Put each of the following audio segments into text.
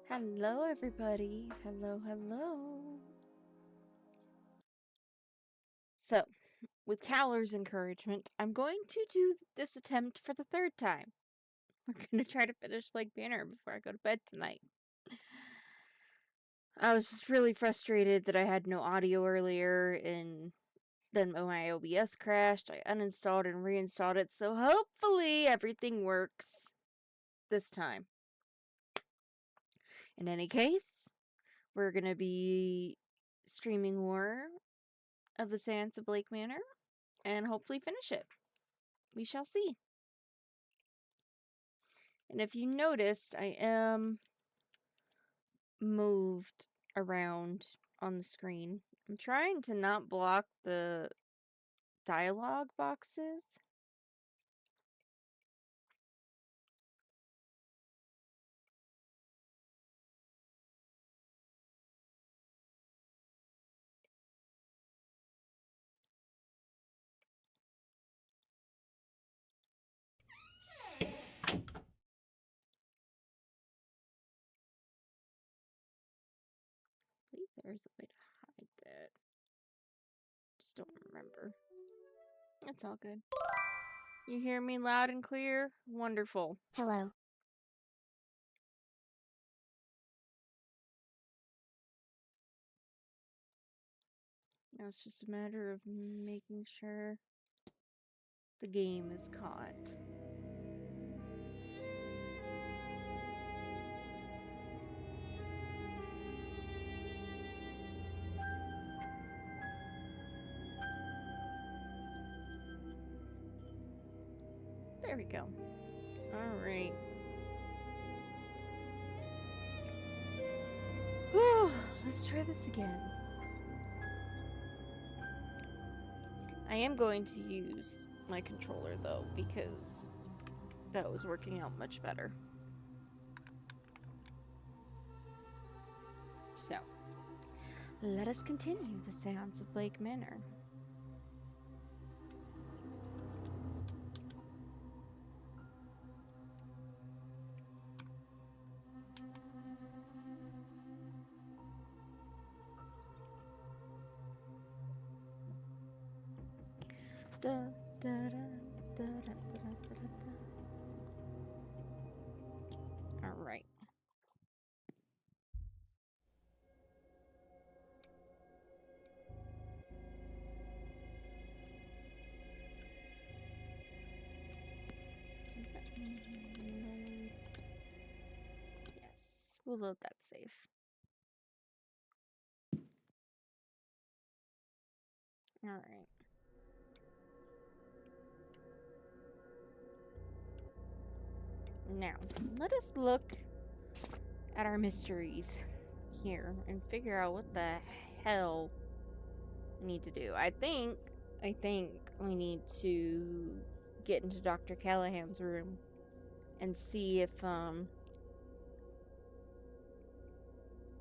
Hello, everybody. Hello, hello. So, with Cowler's encouragement, I'm going to do this attempt for the third time. We're going to try to finish Manor before I go to bed tonight. I was just really frustrated that I had no audio earlier, and then my OBS crashed. I uninstalled and reinstalled it, so hopefully everything works this time. In any case, we're going to be streaming more of the Seance of Blake Manor and hopefully finish it. We shall see. And if you noticed, I am moved around on the screen. I'm trying to not block the dialogue boxes. I believe there's a way to hide that. Just don't remember. It's all good. You hear me loud and clear? Wonderful. Hello. Now it's just a matter of making sure the game is caught. There we go. Alright. Whew, let's try this again. I am going to use my controller though, because that was working out much better. So, let us continue the Seance of Blake Manor. Da, da, da, da, da, da, da, da. All right. Let me load. Yes, we'll load that safe. All right. Now, let us look at our mysteries here and figure out what the hell we need to do. I think we need to get into Dr. Callahan's room and see if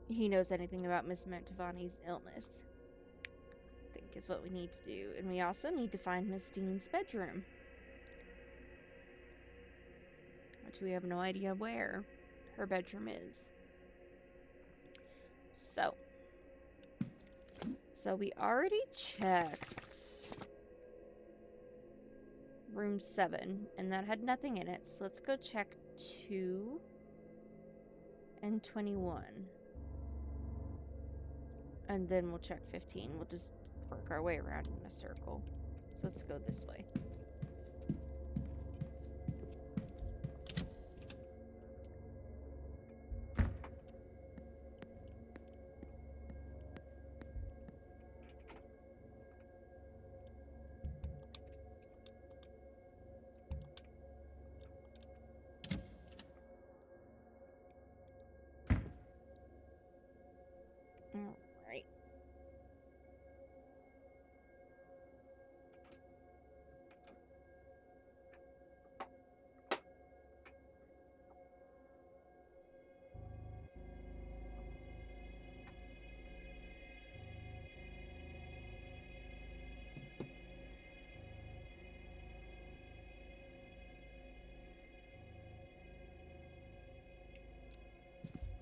he knows anything about Miss Mantovani's illness. I think is what we need to do. And we also need to find Miss Dean's bedroom, which we have no idea where her bedroom is. So we already checked room 7, and that had nothing in it. So let's go check 2 and 21. And then we'll check 15. We'll just work our way around in a circle. So let's go this way.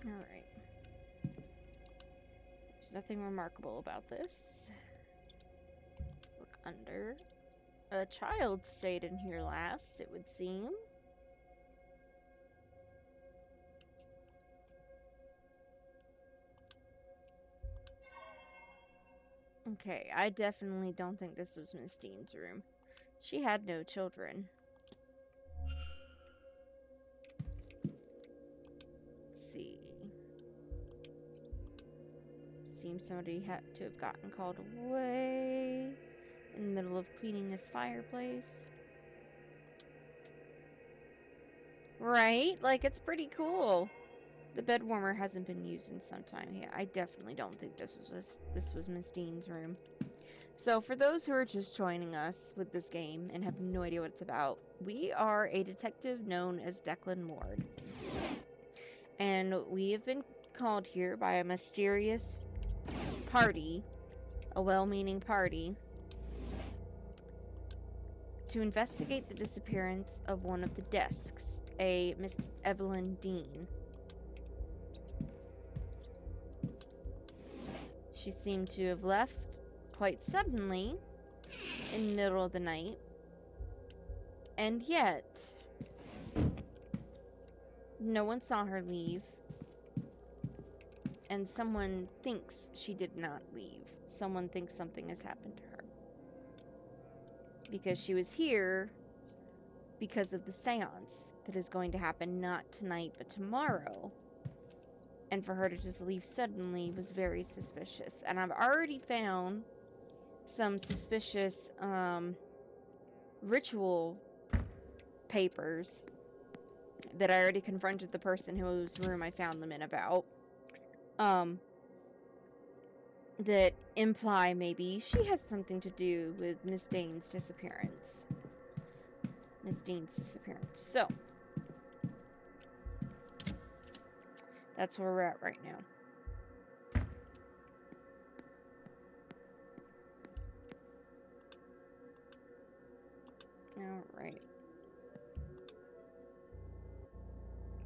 Alright. There's nothing remarkable about this. Let's look under. A child stayed in here last, it would seem. Okay, I definitely don't think this was Miss Dean's room. She had no children. Let's see. Seems somebody had to have gotten called away in the middle of cleaning this fireplace. Right? Like, it's pretty cool. The bed warmer hasn't been used in some time. Yeah, I definitely don't think this was Miss Dean's room. So, for those who are just joining us with this game and have no idea what it's about, we are a detective known as Declan Ward. And we have been called here by a mysterious party, a well-meaning party, to investigate the disappearance of one of the desks, a Miss Evelyn Dean. She seemed to have left quite suddenly in the middle of the night, and yet no one saw her leave, and someone thinks she did not leave. Someone thinks something has happened to her. Because she was here because of the seance that is going to happen not tonight but tomorrow. And for her to just leave suddenly was very suspicious. And I've already found some suspicious ritual papers that I already confronted the person whose room I found them in about. That imply maybe she has something to do with Miss Dean's disappearance. So, that's where we're at right now. Alright.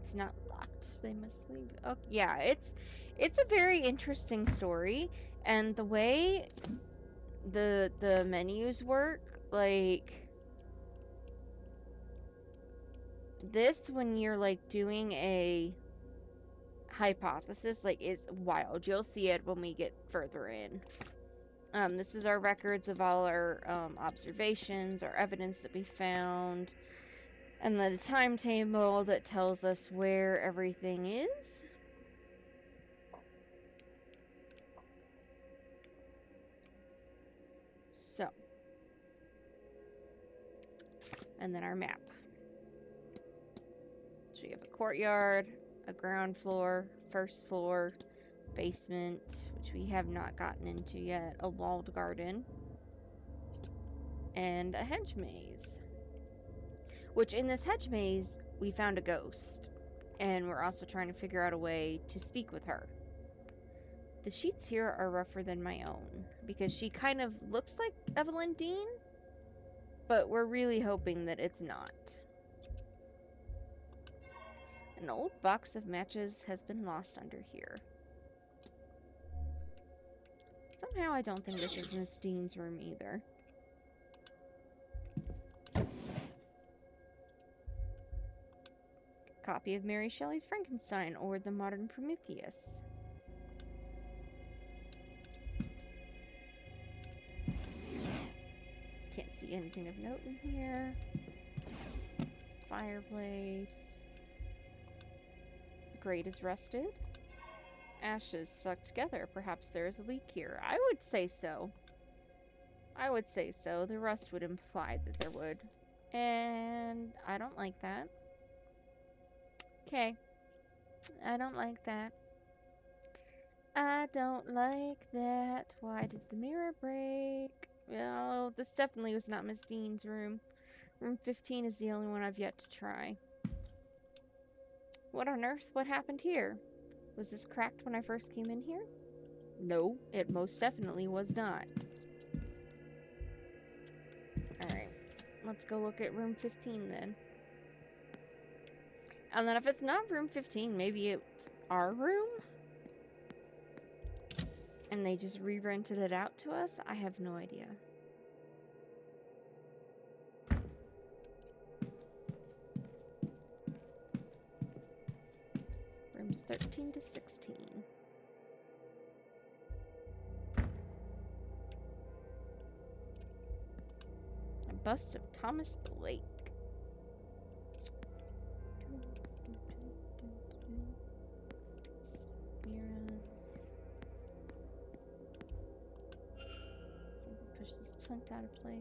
It's not locked. They must leave. Oh, yeah, it's a very interesting story, and the way the menus work, like this, when you're like doing a hypothesis, like, is wild. You'll see it when we get further in. This is our records of all our observations, our evidence that we found, and then a timetable that tells us where everything is. So, and then our map. So we have a courtyard, a ground floor, first floor, basement, which we have not gotten into yet, a walled garden, and a hedge maze. Which, in this hedge maze, we found a ghost, and we're also trying to figure out a way to speak with her. The sheets here are rougher than my own, because she kind of looks like Evelyn Dean, but we're really hoping that it's not. An old box of matches has been lost under here. Somehow I don't think this is Miss Dean's room either. Copy of Mary Shelley's Frankenstein or the Modern Prometheus. Can't see anything of note in here. Fireplace. The grate is rusted. Ashes stuck together. Perhaps there is a leak here. I would say so. The rust would imply that there would. And I don't like that. Okay. I don't like that. Why did the mirror break? Well, this definitely was not Miss Dean's room. Room 15 is the only one I've yet to try. What on earth? What happened here? Was this cracked when I first came in here? No, it most definitely was not. Alright, let's go look at room 15 then. And then if it's not room 15, maybe it's our room? And they just re-rented it out to us? I have no idea. Rooms 13 to 16. A bust of Thomas Blake. Push this plinth out of place.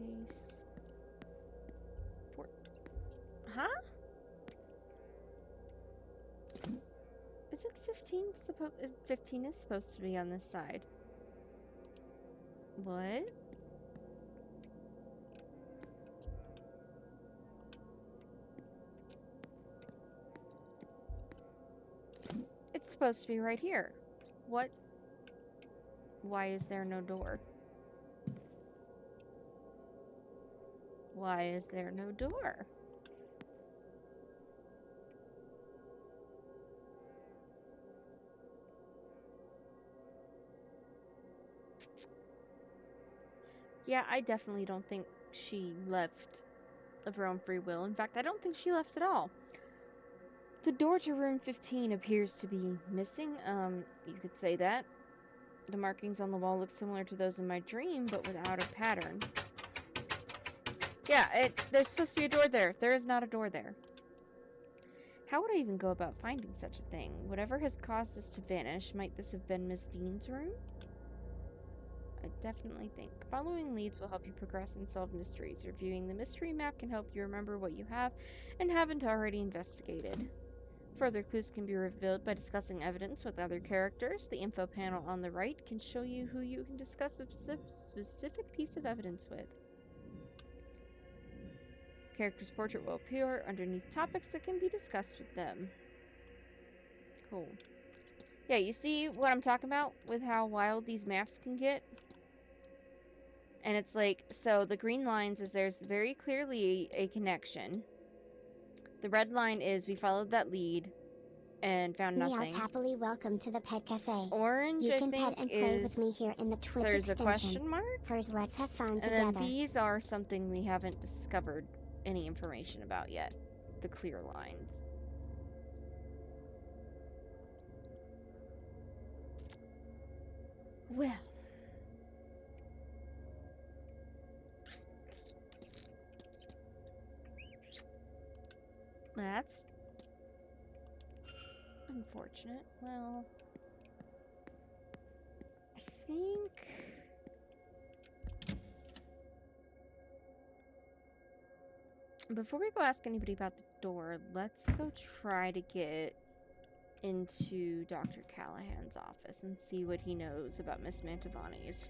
Huh? Is it 15? 15 is supposed to be on this side. What? It's supposed to be right here. What? Why is there no door? Why is there no door? Yeah, I definitely don't think she left of her own free will. In fact, I don't think she left at all. The door to room 15 appears to be missing. You could say that. The markings on the wall look similar to those in my dream, but without a pattern. Yeah, there's supposed to be a door there. There is not a door there. How would I even go about finding such a thing? Whatever has caused this to vanish, might this have been Miss Dean's room? I definitely think. Following leads will help you progress and solve mysteries. Reviewing the mystery map can help you remember what you have and haven't already investigated. Further clues can be revealed by discussing evidence with other characters. The info panel on the right can show you who you can discuss a specific piece of evidence with. Character's portrait will appear underneath topics that can be discussed with them. Cool. Yeah, you see what I'm talking about with how wild these maps can get? And it's like, so the green lines is there's very clearly a connection. The red line is we followed that lead and found nothing. Meows happily welcome to the pet cafe. Orange, you I can think, pet and play with me here in the Twitch there's extension. a question mark. Hers let's have fun and together. Then these are something we haven't discovered any information about yet. The clear lines. Well. That's unfortunate. Well, I think before we go ask anybody about the door, let's go try to get into Dr. Callahan's office and see what he knows about Miss Mantovani's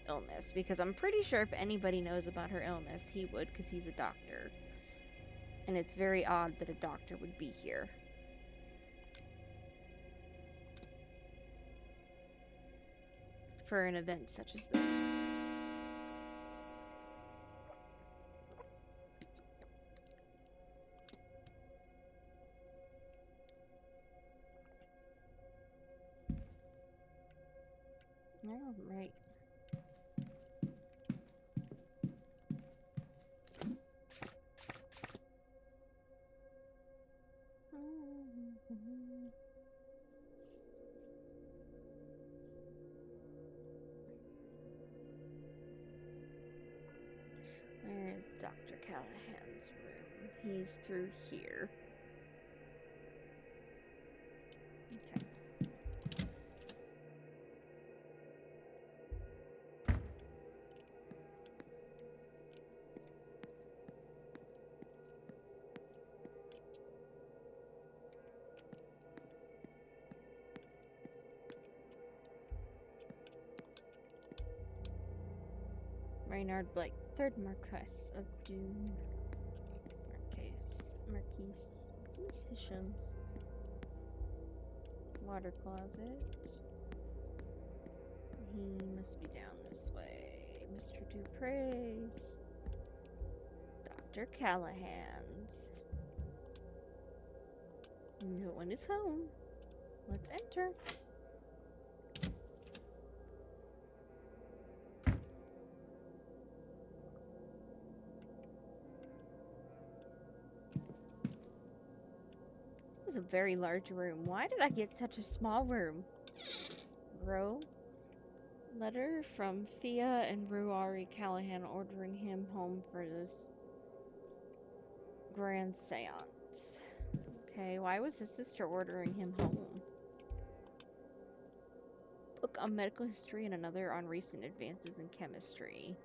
illness, because I'm pretty sure if anybody knows about her illness, he would, because he's a doctor. And it's very odd that a doctor would be here. For an event such as this. All right. Where's Dr. Callahan's room? He's through here. Okay. Reynard Blake, 3rd Marquess of Doom. Marquise. It's Miss Hisham's. Water closet. He must be down this way. Mr. Dupre's. Dr. Callahan's. No one is home. Let's enter. This is a very large room. Why did I get such a small room? Row. Letter from Fia and Ruari Callahan ordering him home for this grand seance. Okay, why was his sister ordering him home? Book on medical history and another on recent advances in chemistry.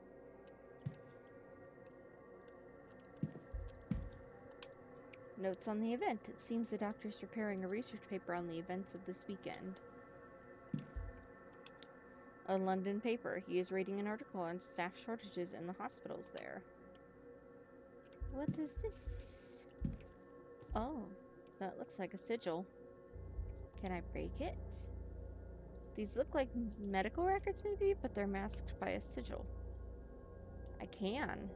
Notes on the event. It seems the doctor's preparing a research paper on the events of this weekend. A London paper. He is reading an article on staff shortages in the hospitals there. What is this? Oh, that looks like a sigil. Can I break it? These look like medical records maybe, but they're masked by a sigil. I can.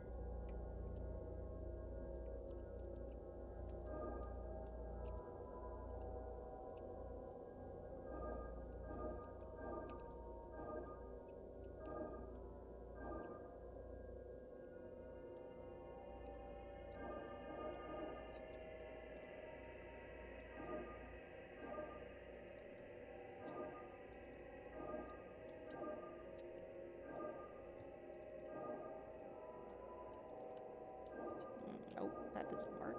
Nope, that doesn't work.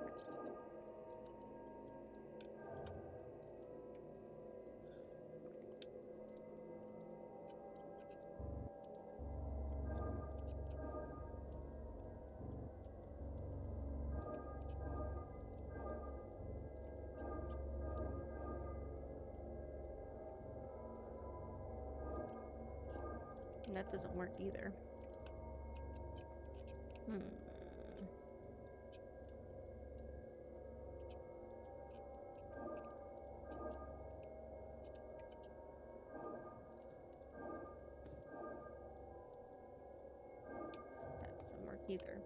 And that doesn't work either. That doesn't work either.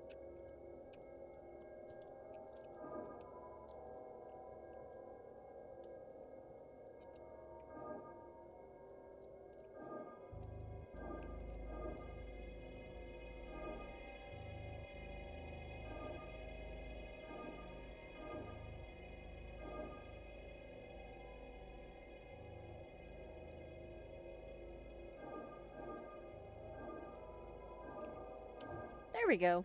There we go.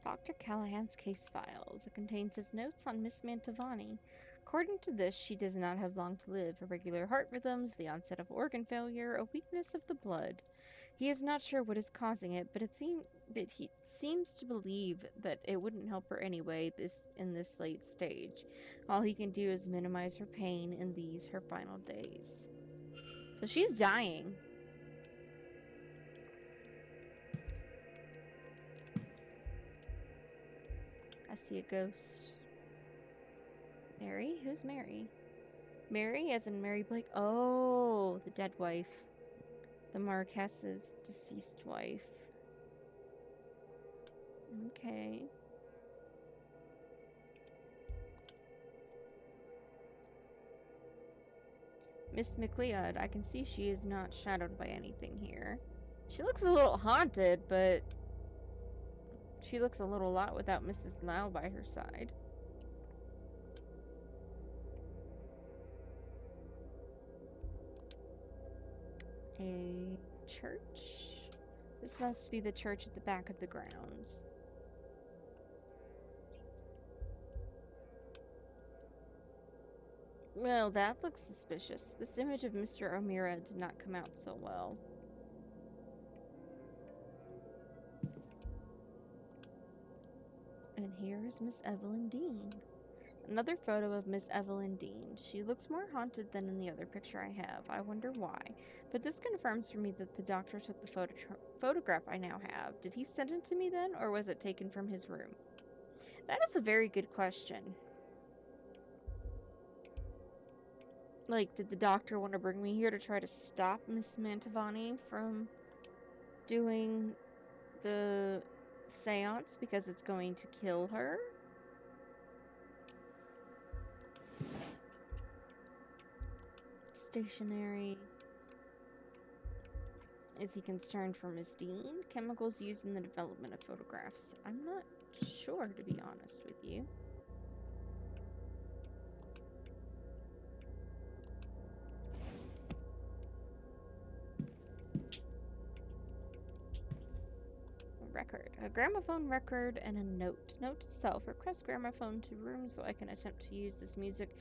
Dr. Callahan's case files. It contains his notes on Miss Mantovani. According to this, she does not have long to live. Irregular heart rhythms, the onset of organ failure, a weakness of the blood. He is not sure what is causing it, but he seems to believe that it wouldn't help her anyway in this late stage. All he can do is minimize her pain in these her final days. So she's dying. I see a ghost. Mary? Who's Mary? Mary as in Mary Blake? Oh, the dead wife. The Marquess's deceased wife. Okay. Miss McLeod, I can see she is not shadowed by anything here. She looks a little haunted, but she looks a little lot without Mrs. Lau by her side. A church? This must be the church at the back of the grounds. Well, that looks suspicious. This image of Mr. O'Meara did not come out so well. And here's Miss Evelyn Dean. Another photo of Miss Evelyn Dean. She looks more haunted than in the other picture I have. I wonder why. But this confirms for me that the doctor took the photograph I now have. Did he send it to me then, or was it taken from his room? That is a very good question. Like, did the doctor want to bring me here to try to stop Miss Mantovani from doing the seance because it's going to kill her? stationary. Is he concerned for Miss Dean? Chemicals used in the development of photographs. I'm not sure, to be honest with you. Record. A gramophone record and a note. Note to self. Request gramophone to room so I can attempt to use this music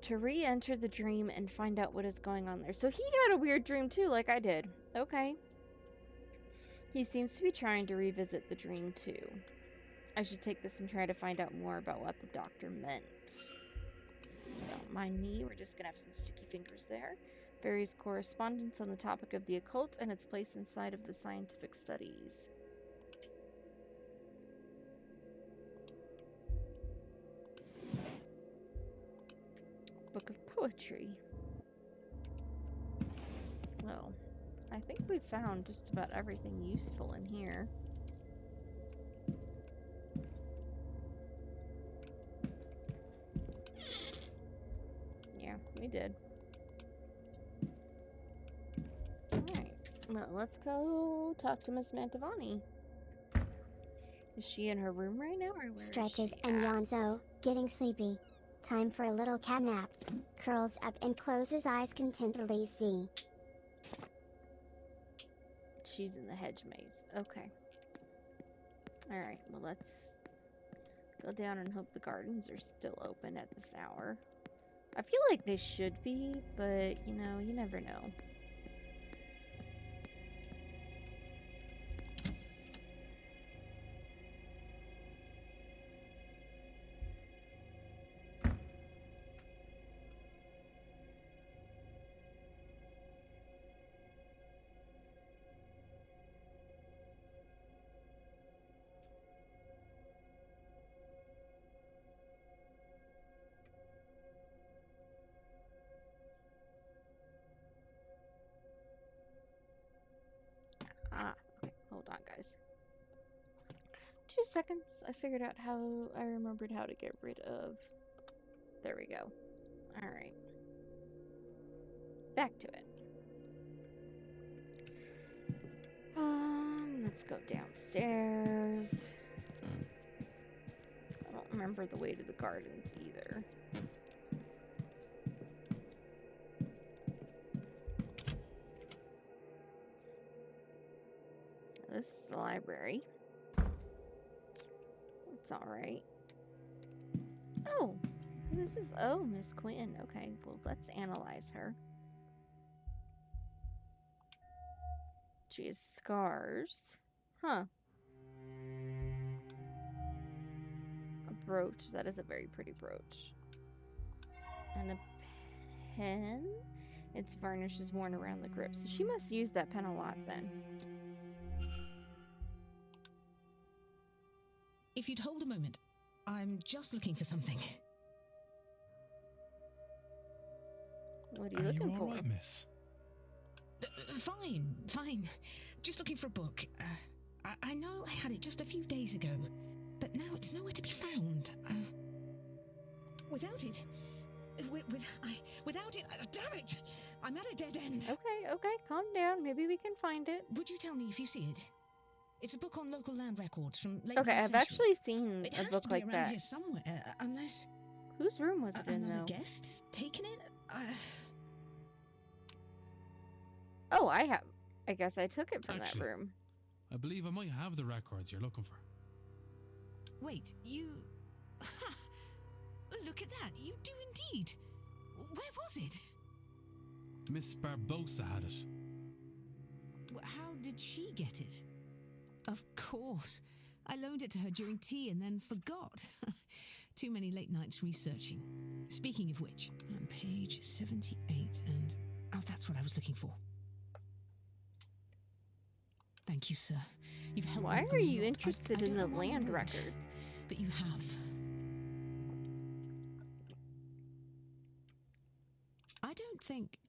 to re-enter the dream and find out what is going on there. So he had a weird dream too, like I did. Okay. He seems to be trying to revisit the dream too. I should take this and try to find out more about what the doctor meant. Don't mind me, we're just gonna have some sticky fingers there. Various correspondence on the topic of the occult and its place inside of the scientific studies. Book of poetry. Well, I think we've found just about everything useful in here. Yeah, we did. Alright, well, let's go talk to Miss Mantovani. Is she in her room right now, or where Stretches is she and at? yawns. Getting sleepy. Time for a little cat nap. Curls up and closes eyes contentedly. See. She's in the hedge maze. Okay. Alright, well, let's go down and hope the gardens are still open at this hour. I feel like they should be, but, you know, you never know. Okay, hold on, guys. 2 seconds. I figured out how, I remembered how to get rid of. There we go. Alright. Back to it. Let's go downstairs. I don't remember the way to the gardens either. This is the library. It's alright. Oh, this is, oh, Miss Quinn. Okay, well, let's analyze her. She has scars. Huh. A brooch. That is a very pretty brooch. And a pen. Its varnish is worn around the grip. So she must use that pen a lot then. If you'd hold a moment, I'm just looking for something. What are you looking for? Are you all right, miss? Fine. Just looking for a book. I know I had it just a few days ago, but now it's nowhere to be found. Without it, damn it! I'm at a dead end. Okay, calm down. Maybe we can find it. Would you tell me if you see it? It's a book on local land records from late Okay, last I've century. actually seen It a has book to be like around that. here somewhere, unless Whose room was it in, another though? guest has taken it. Oh, I guess I took it from Actually, that room. I believe I might have the records you're looking for. Wait, you... Look at that, you do indeed. Where was it? Miss Barbosa had it. How did she get it? Of course. I loaned it to her during tea and then forgot. Too many late nights researching. Speaking of which, on page 78 and... Oh, that's what I was looking for. Thank you, sir. You've helped me. Why with are a you lot. interested I in the don't know why you land would, records? But you have. I don't think...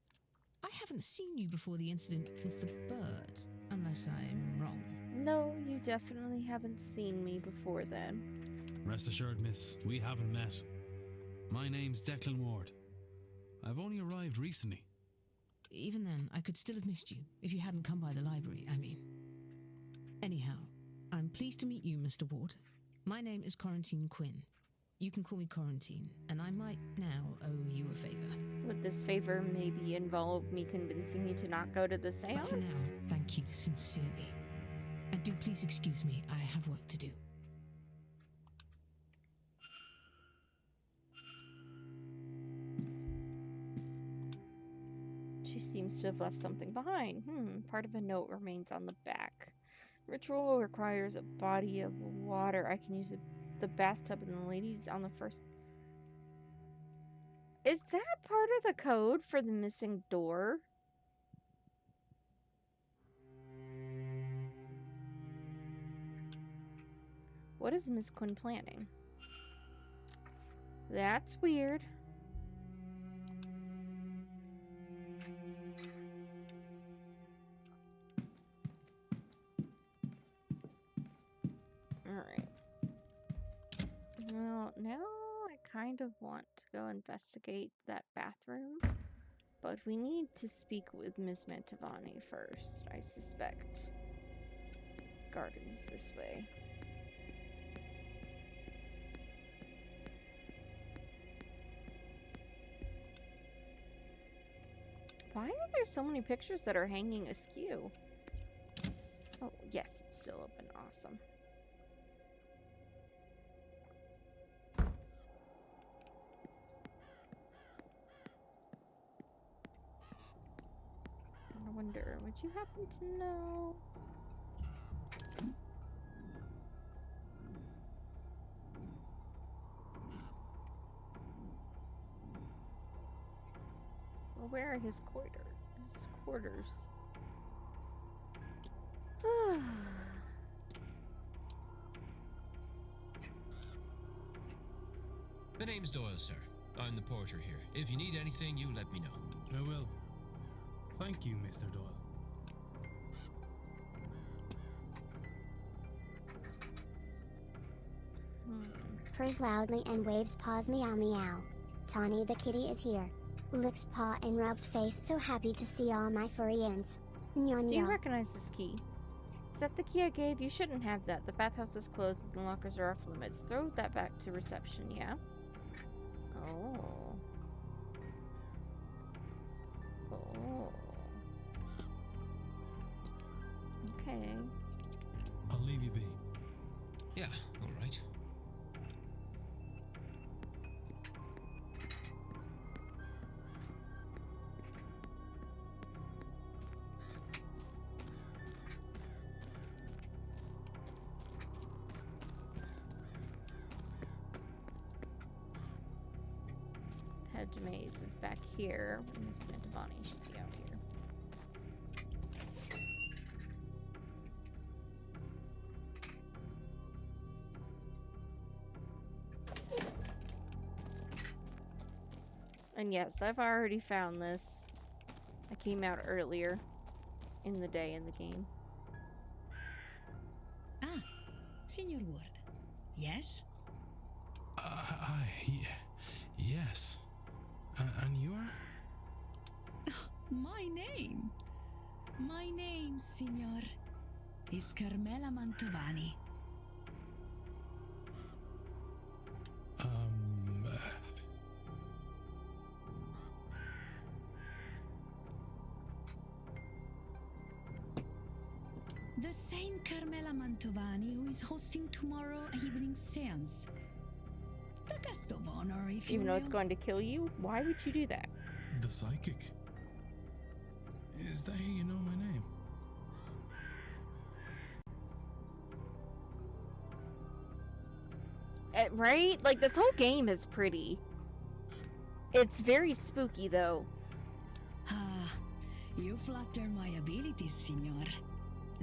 I haven't seen you before the incident with the bird, unless I'm wrong. No, you definitely haven't seen me before then. Rest assured, miss, we haven't met. My name's Declan Ward. I've only arrived recently. even then, I could still have missed you if you hadn't come by the library, I mean. Anyhow, I'm pleased to meet you, Mr. Ward. My name is Quarantine Quinn. You can call me Quarantine, and I might now owe you a favor. Would this favor maybe involve me convincing you to not go to the seance? But for now, thank you sincerely. And do please excuse me, I have work to do. She seems to have left something behind. Part of a note remains on the back. Ritual requires a body of water. I can use the bathtub and the ladies on the first... Is that part of the code for the missing door? What is Miss Quinn planning? That's weird. Alright. Well, now I kind of want to go investigate that bathroom. But we need to speak with Miss Mantovani first, I suspect. Gardens this way. Why are there so many pictures that are hanging askew? Oh, yes, it's still open. Awesome. I wonder, would you happen to know? Well, where are his quarters? The name's Doyle, sir. I'm the porter here. If you need anything, you let me know. I will. Thank you, Mr. Doyle. Purrs loudly and waves paws meow meow. Tawny the kitty is here. Licks paw and rubs face, so happy to see all my furrians. Nyon Do you nyon. recognize this key? Is that the key I gave? You shouldn't have that. The bathhouse is closed and the lockers are off limits. Throw that back to reception, yeah? Oh. Oh. Okay. I'll leave you be. Yeah, all right. Hedge maze is back here. Miss Mantovani should be out here. And yes, I've already found this. I came out earlier in the day in the game. Ah, Signor Ward. Yes? Yes. And you are? My name? My name, Signor, is Carmela Mantovani. The same Carmela Mantovani who is hosting tomorrow evening's seance. The guest of honor, if you Even though it's will. going to kill you? Why would you do that? The psychic. Is that how you know my name? Right? Like, this whole game is pretty. It's very spooky, though. Ah, you flatter my abilities, Signor.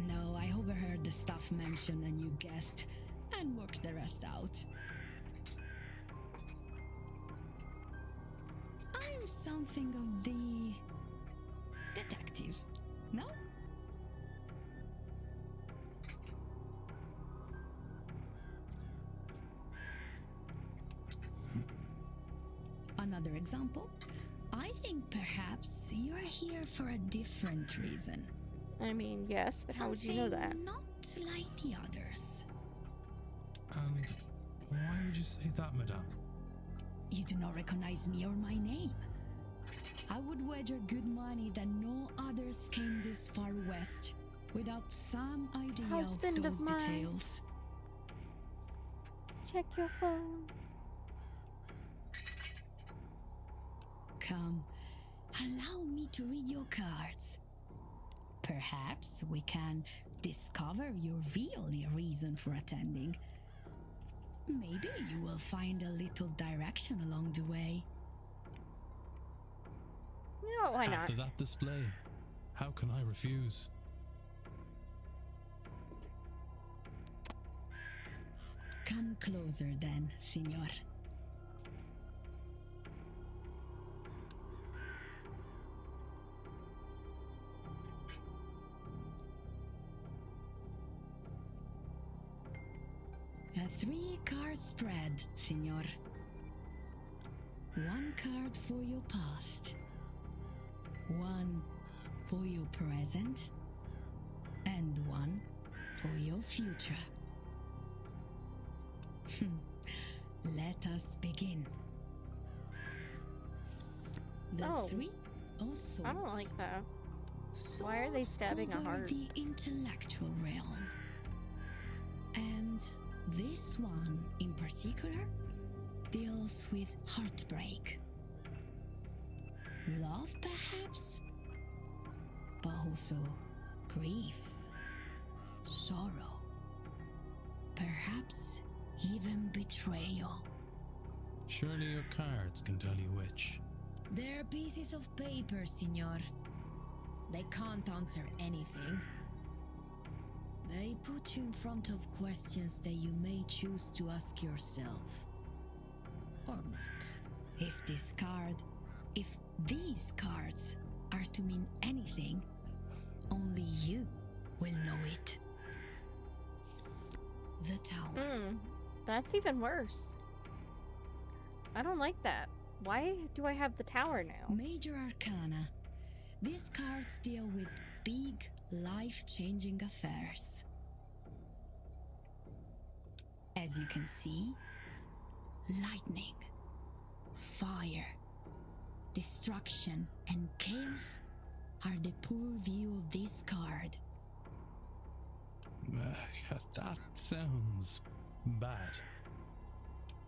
No, I overheard the staff mention a new guest and worked the rest out. I'm something of the detective, no? Another example, I think perhaps you're here for a different reason. I mean, yes, but how would you know that? Something not like the others. And why would you say that, madame? You do not recognize me or my name. I would wager good money that no others came this far west without some idea Husband of of those mine. details. Check your phone. Come, allow me to read your cards. Perhaps we can discover your real reason for attending. Maybe you will find a little direction along the way. You know, why not? After that display, how can I refuse? Come closer then, Signor. A 3-card spread, Signor. 1 card for your past, 1 for your present, and 1 for your future. Let us begin. The Oh. 3 of swords. I don't like that. Why are they Swords stabbing a cover heart? the intellectual realm. And this one in particular deals with heartbreak. Love, perhaps, but also grief, sorrow, perhaps even betrayal. Surely your cards can tell you which. They're pieces of paper, Signor. They can't answer anything. They put you in front of questions that you may choose to ask yourself. Or not. If these cards are to mean anything, only you will know it. The Tower. That's even worse. I don't like that. Why do I have the tower now? Major Arcana. These cards deal with big, life-changing affairs. As you can see, lightning, fire, destruction, and chaos are the poor view of this card. That sounds bad.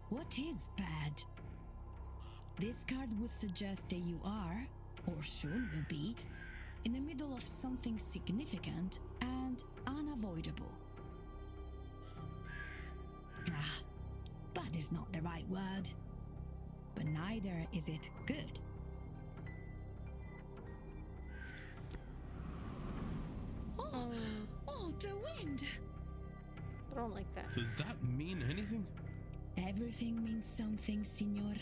What is bad? This card would suggest that you are, or soon will be, in the middle of something significant and unavoidable. Bad is not the right word, but neither is it good. Oh, the wind! I don't like that. Does that mean anything? Everything means something, Signor.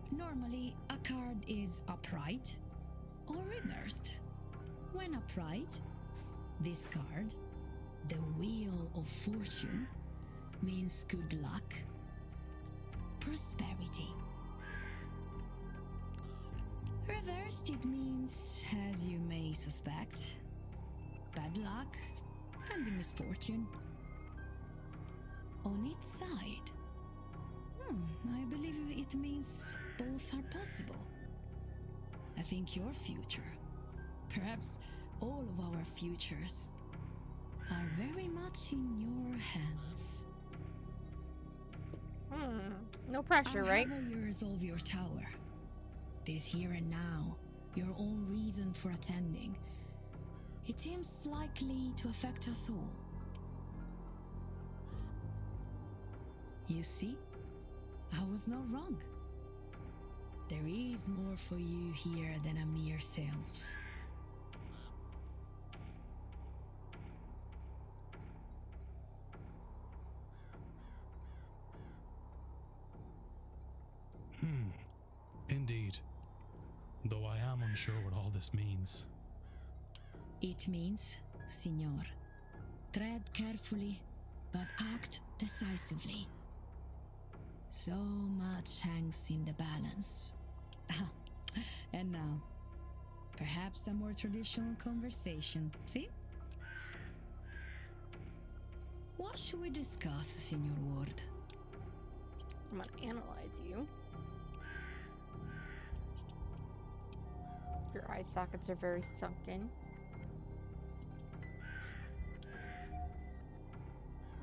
Normally, a card is upright or reversed. When upright, this card, the Wheel of Fortune, means good luck, prosperity. Reversed, it means, as you may suspect, bad luck and the misfortune. On its side, I believe it means both are possible. I think your future, perhaps all of our futures, are very much in your hands. No pressure, right? However you resolve your tower, this here and now, your own reason for attending, it seems likely to affect us all. You see, I was not wrong. There is more for you here than a mere seance. Indeed. Though I am unsure what all this means. It means, Signor, tread carefully, but act decisively. So much hangs in the balance. And now, perhaps a more traditional conversation, see? What should we discuss, Signor Ward? I'm gonna analyze you. Your eye sockets are very sunken.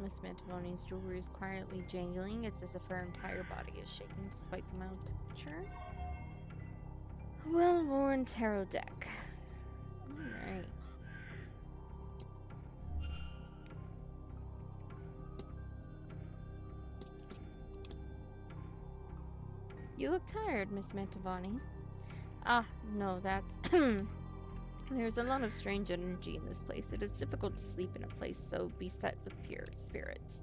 Miss Mantovani's jewelry is quietly jangling. It's as if her entire body is shaking despite the mild temperature. Well-worn tarot deck. Alright. You look tired, Miss Mantovani. Ah, no, that's... There's a lot of strange energy in this place. It is difficult to sleep in a place so beset with pure spirits.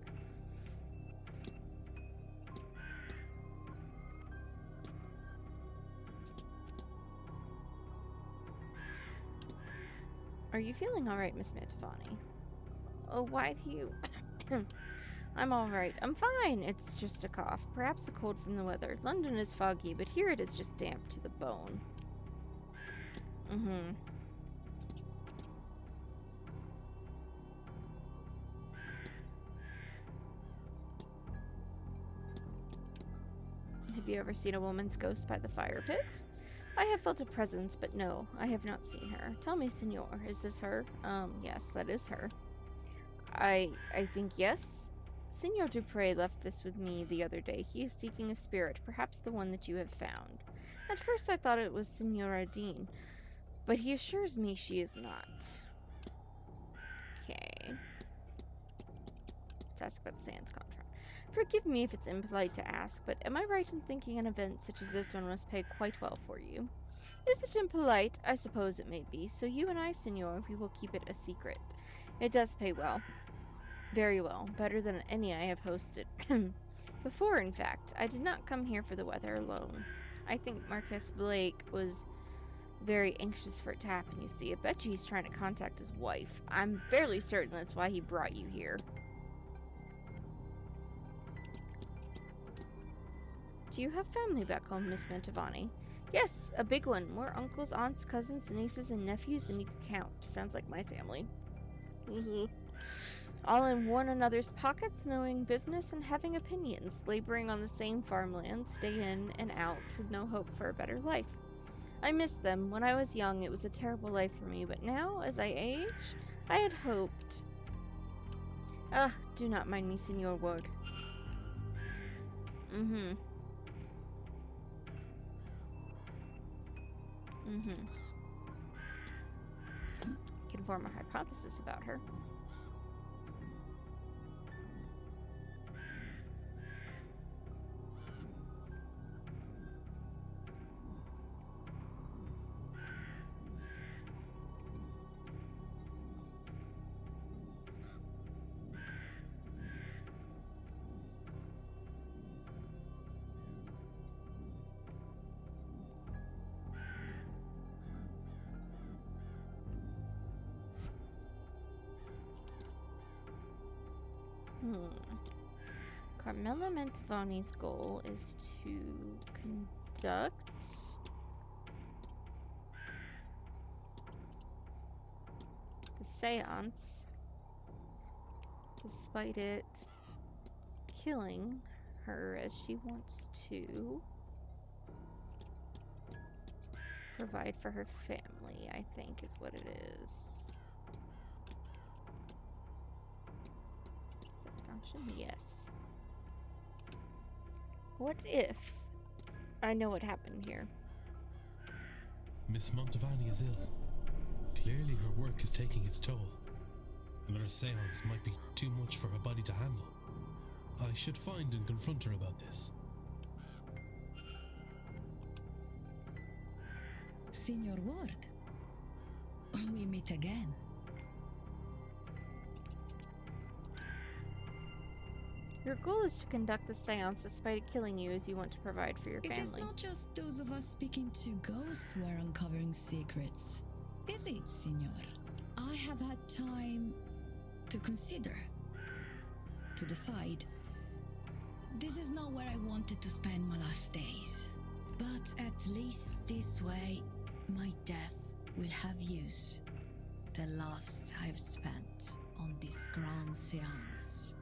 Are you feeling alright, Miss Mantovani? Oh, why do you... I'm alright. I'm fine. It's just a cough. Perhaps a cold from the weather. London is foggy, but here it is just damp to the bone. Mm-hmm. Have you ever seen a woman's ghost by the fire pit? I have felt a presence, but no, I have not seen her. Tell me, Senor, is this her? Yes, that is her. I think yes. Senor Dupre left this with me the other day. He is seeking a spirit, perhaps the one that you have found. At first I thought it was Senora Dean, but he assures me she is not. Okay. Let's ask about the Seance contract. Forgive me if it's impolite to ask, but am I right in thinking an event such as this one must pay quite well for you? Is it impolite? I suppose it may be. So you and I, Senor, we will keep it a secret. It does pay well. Very well. Better than any I have hosted. Before, in fact. I did not come here for the weather alone. I think Marcus Blake was very anxious for it to happen, you see. I bet you he's trying to contact his wife. I'm fairly certain that's why he brought you here. Do you have family back home, Miss Mantovani? Yes, a big one. More uncles, aunts, cousins, nieces, and nephews than you can count. Sounds like my family. All in one another's pockets, knowing business and having opinions, laboring on the same farmlands, day in and out, with no hope for a better life. I miss them. When I was young, it was a terrible life for me, but now, as I age, I had hoped. Ah, do not mind me, Senor Ward. Can form a hypothesis about her. Carmela Mantovani's goal is to conduct the seance, despite it killing her as she wants to provide for her family, I think is what it is. Is that an option? Yes. What if I know what happened here? Miss Mantovani is ill. Clearly her work is taking its toll. Another seance might be too much for her body to handle. I should find and confront her about this. Signor Ward, we meet again. Your goal is to conduct the seance despite it killing you as you want to provide for your family. It is not just those of us speaking to ghosts who are uncovering secrets, is it, Signor? I have had time to consider, to decide. This is not where I wanted to spend my last days. But at least this way, my death will have use. The last I've spent on this grand seance.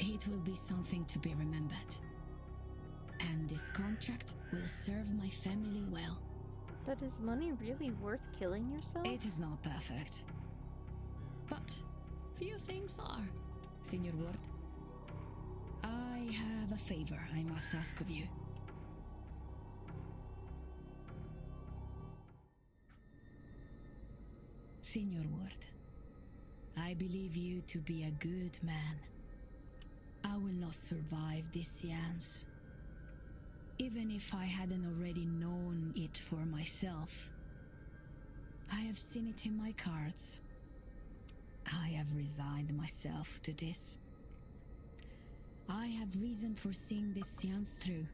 It will be something to be remembered. And this contract will serve my family well. But is money really worth killing yourself? It is not perfect. But few things are, Senior Ward. I have a favor I must ask of you. Senior Ward, I believe you to be a good man. I will not survive this seance. Even if I hadn't already known it for myself. I have seen it in my cards. I have resigned myself to this. I have reason for seeing this seance through.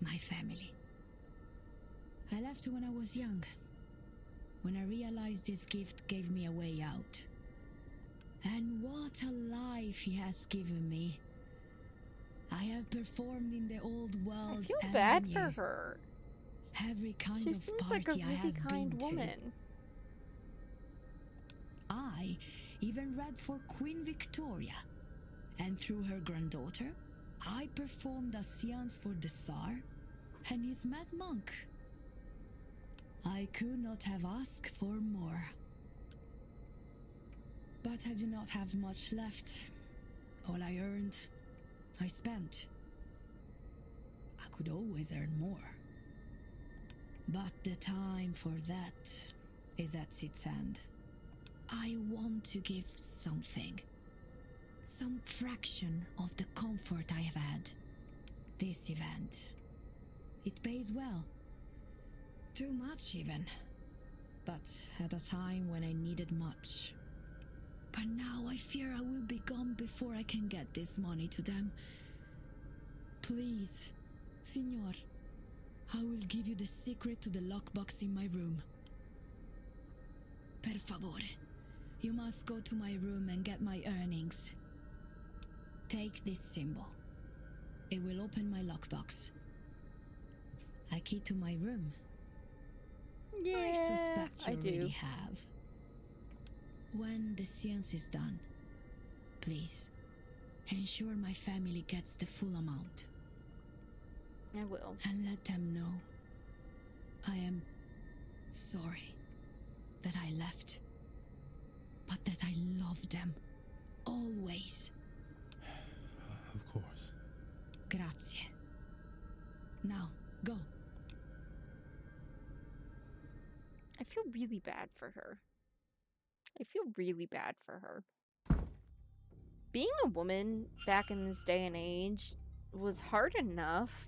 My family. I left when I was young. When I realized this gift gave me a way out. And what a life he has given me. I have performed in the old world. I feel and bad the for new. her. Every kind She of seems party like a I really have kind been woman. to. I even read for Queen Victoria. And through her granddaughter, I performed a seance for the Tsar and his mad monk. I could not have asked for more. But I do not have much left. All I earned, I spent. I could always earn more. But the time for that is at its end. I want to give something. Some fraction of the comfort I have had. This event. It pays well. Too much even. But at a time when I needed much. But now I fear I will be gone before I can get this money to them. Please, Signor, I will give you the secret to the lockbox in my room. Per favore, you must go to my room and get my earnings. Take this symbol. It will open my lockbox. A key to my room. Yeah, I suspect you I do. already have. When the seance is done, please, ensure my family gets the full amount. I will. And let them know I am sorry that I left, but that I love them always. Of course. Grazie. Now, go. I feel really bad for her. I feel really bad for her. Being a woman back in this day and age was hard enough,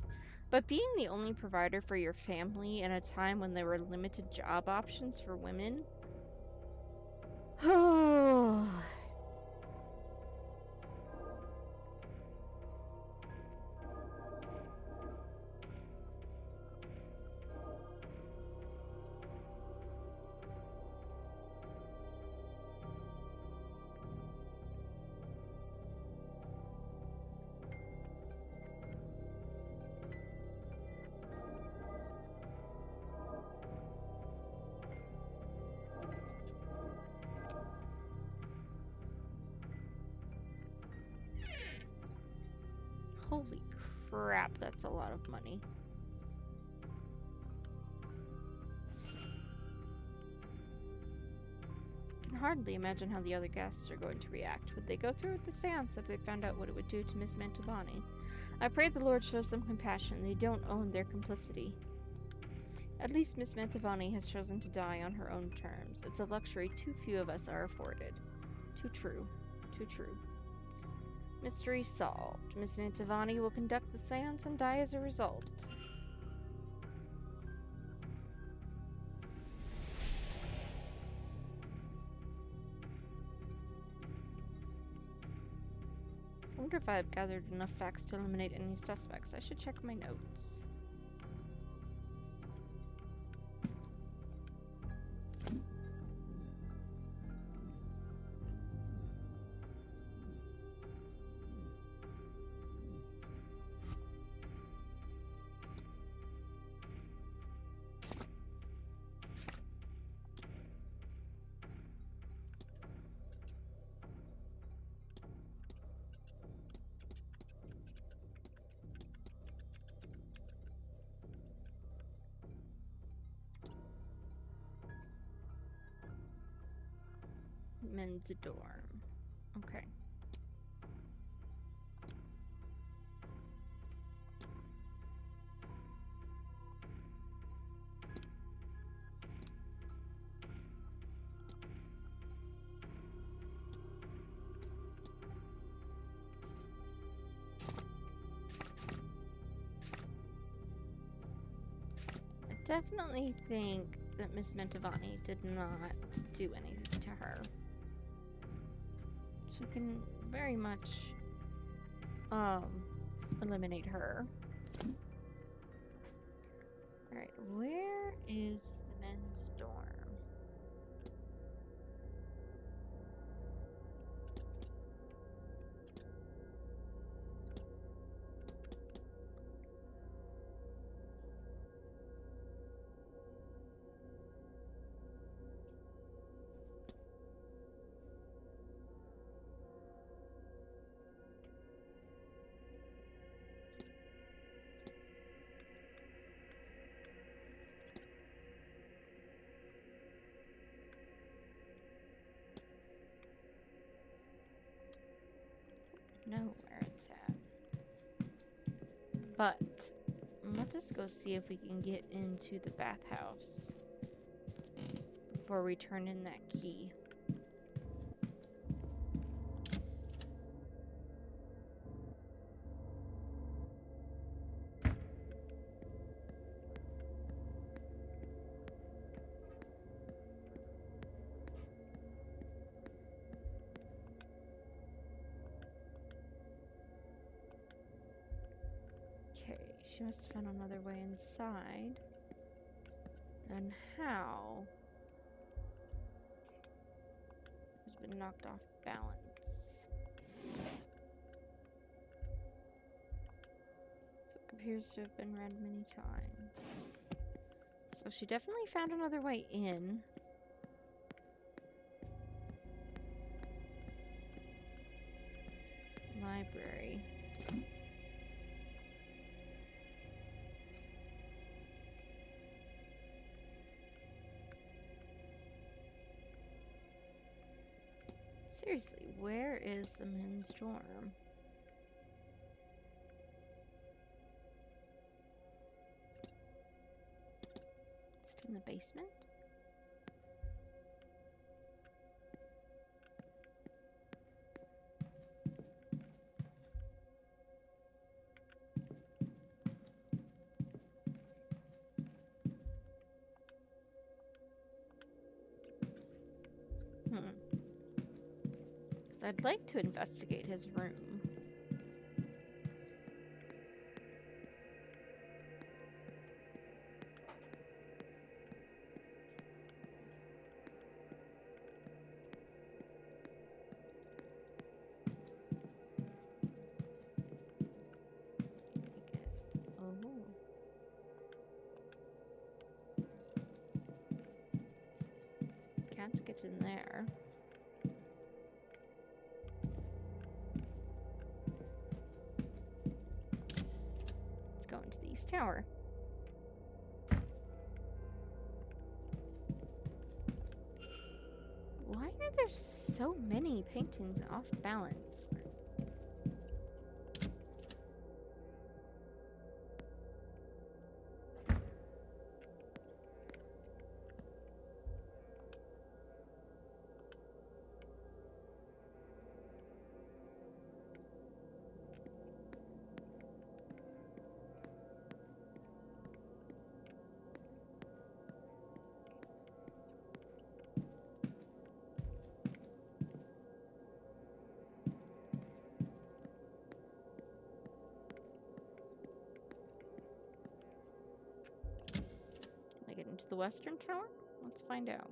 but being the only provider for your family in a time when there were limited job options for women. Holy crap, that's a lot of money. I can hardly imagine how the other guests are going to react. Would they go through with the seance if they found out what it would do to Miss Mantovani? I pray the Lord shows them compassion. They don't own their complicity. At least Miss Mantovani has chosen to die on her own terms. It's a luxury too few of us are afforded. Too true. Too true. Mystery solved. Miss Mantovani will conduct the seance and die as a result. I wonder if I've gathered enough facts to eliminate any suspects. I should check my notes. men's dorm. Okay. I definitely think that Miss Mentavani did not do anything to her. She can very much eliminate her. Alright, where is the men's dorm? Know where it's at. But let us go see if we can get into the bathhouse before we turn in that key. Okay, she must have found another way inside. And how? Has been knocked off balance. So it appears to have been read many times. So she definitely found another way in. Library. Seriously, where is the men's dorm? Is it in the basement? Because I'd like to investigate his room. Oh. Can't get in there. Let's go into the East Tower. Why are there so many paintings off balance? Can I get into the Western Tower? Let's find out.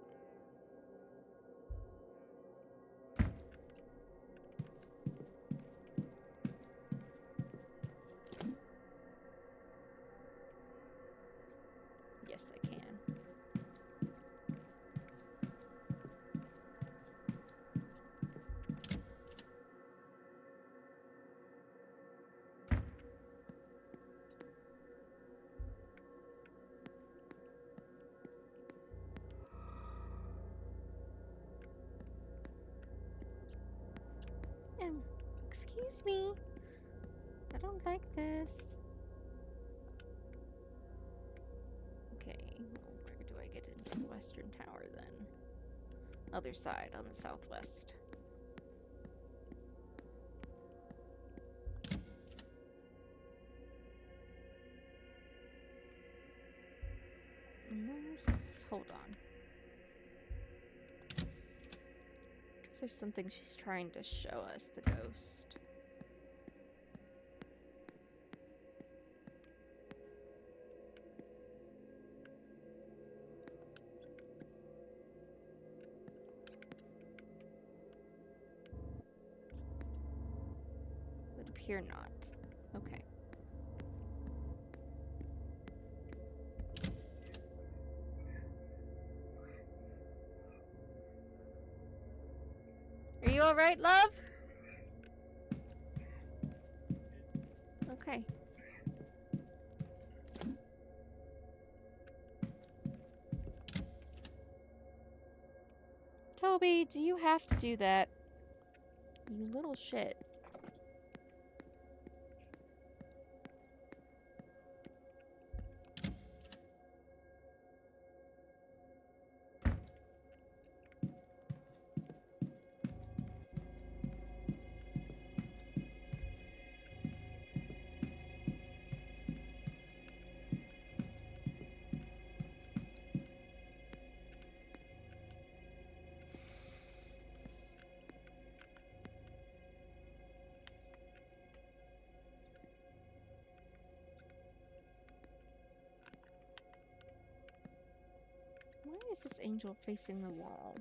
Yes, I can. excuse me. I don't like this. Okay, well, where do I get into the western tower then? Other side, on the southwest. No, hold on. If there's something she's trying to show us, the ghost. Would appear not. Okay. Are you alright, love? Okay. Toby, do you have to do that? You little shit. Why is this angel facing the wall?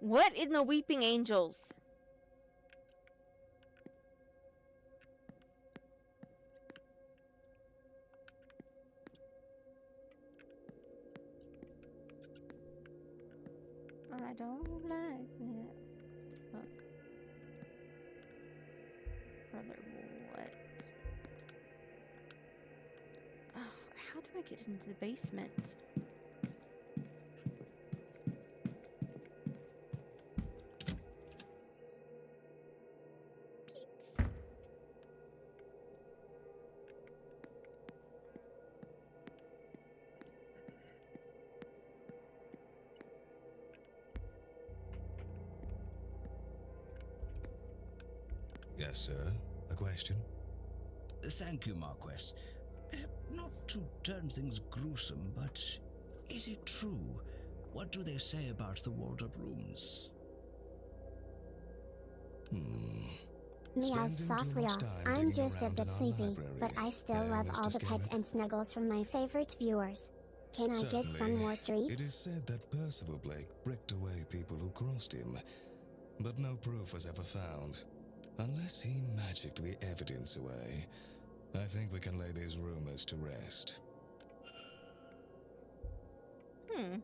What in the weeping angels? I don't like that. What the fuck? Brother, what? Oh, how do I get into the basement? Peeps. Yes, sir. A question? Thank you, Marquess. Not to turn things gruesome, but is it true? What do they say about the walled-up rooms? Meows Spending too softly much all. time I'm digging just a around bit in our sleepy, library, but I still love Mr. all the pets Scammett. and snuggles from my favorite viewers. Can I get some Certainly. more treats? It is said that Percival Blake bricked away people who crossed him, but no proof was ever found. Unless he magicked the evidence away, I think we can lay these rumors to rest. Hmm.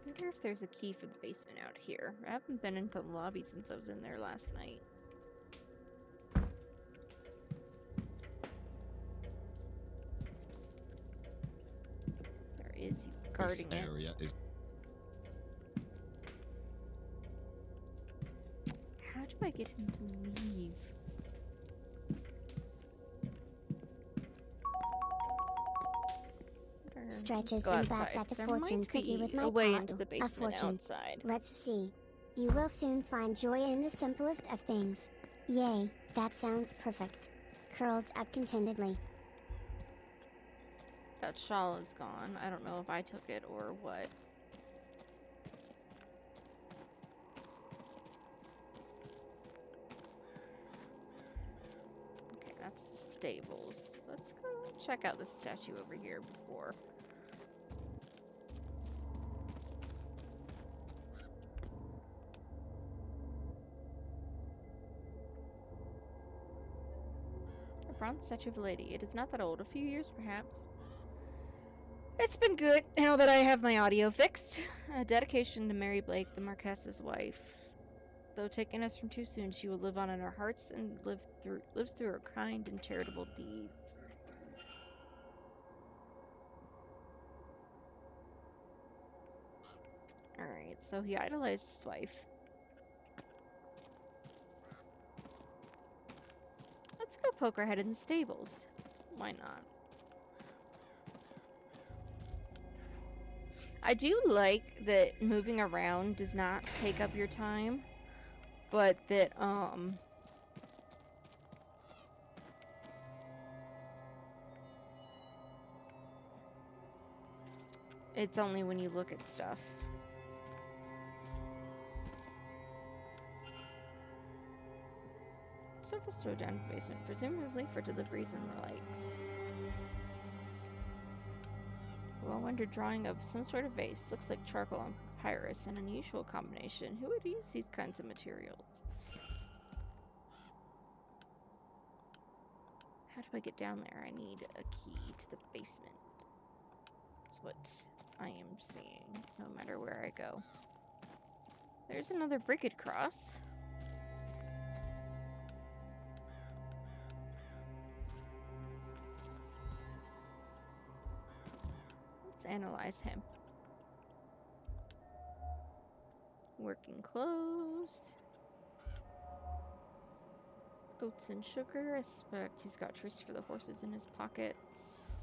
I wonder if there's a key for the basement out here. I haven't been into the lobby since I was in there last night. There is. He's guarding This area is How do I get him to leave? Stretches Go and bats outside. at the There fortune might cookie be with my a way paw. into the A basement fortune. outside. Let's see. You will soon find joy in the simplest of things. Yay, that sounds perfect. Curls up contentedly. That shawl is gone. I don't know if I took it or what. Okay, that's the stables. Let's go check out the statue over here before. bronze statue of a lady. It is not that old, a few years perhaps. It's been good now that I have my audio fixed. A dedication to Mary Blake, the Marquess's wife. Though taking us from too soon, she will live on in our hearts and lives through her kind and charitable deeds. Alright, so he idolized his wife. Let's go poke our head in the stables. Why not? I do like that moving around does not take up your time, but that, it's only when you look at stuff. Surface throw down to the basement, presumably for deliveries and the likes. Well-rendered drawing of some sort of vase. Looks like charcoal and papyrus, an unusual combination. Who would use these kinds of materials? How do I get down there? I need a key to the basement. That's what I am seeing, no matter where I go. There's another bricked cross. Let's analyze him. Working clothes. Oats and sugar. I suspect he's got treats for the horses in his pockets.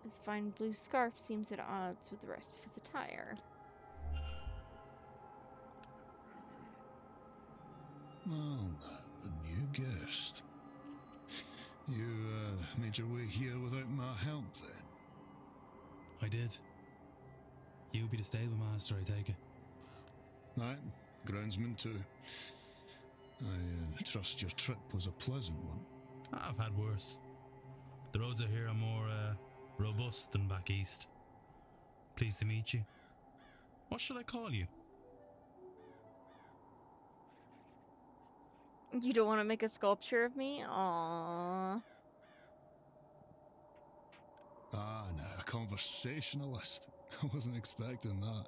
His fine blue scarf seems at odds with the rest of his attire. Well, a new guest. You, made your way here without my help, then? I did. You'll be the stable master, I take it. Aye, groundsman too. I trust your trip was a pleasant one. I've had worse. The roads out here are more, robust than back east. Pleased to meet you. What should I call you? You don't want to make a sculpture of me? Aww. Ah, no, a conversationalist. I wasn't expecting that.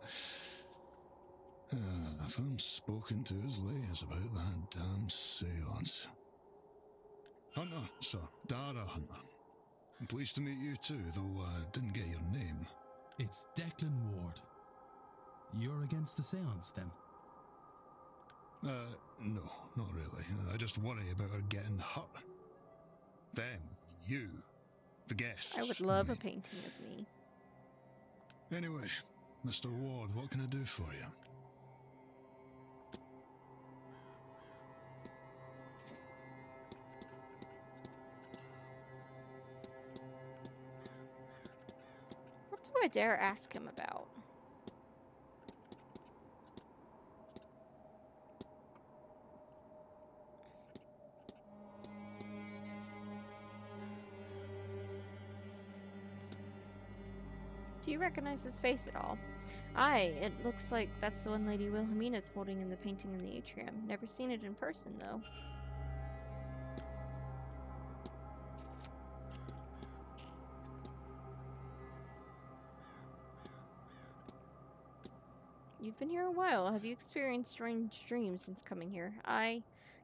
If I'm spoken to as late as about that damn seance. Hunter, sir. Dara Hunter. I'm pleased to meet you too, though I didn't get your name. It's Declan Ward. You're against the seance, then? No, not really. I just worry about her getting hurt. Them, you, the guests. I would love a painting of me. Anyway, Mr. Ward, what can I do for you? What do I dare ask him about? Do you recognize his face at all? Aye, it looks like that's the one Lady Wilhelmina's holding in the painting in the atrium. Never seen it in person, though. You've been here a while. Have you experienced strange dreams since coming here?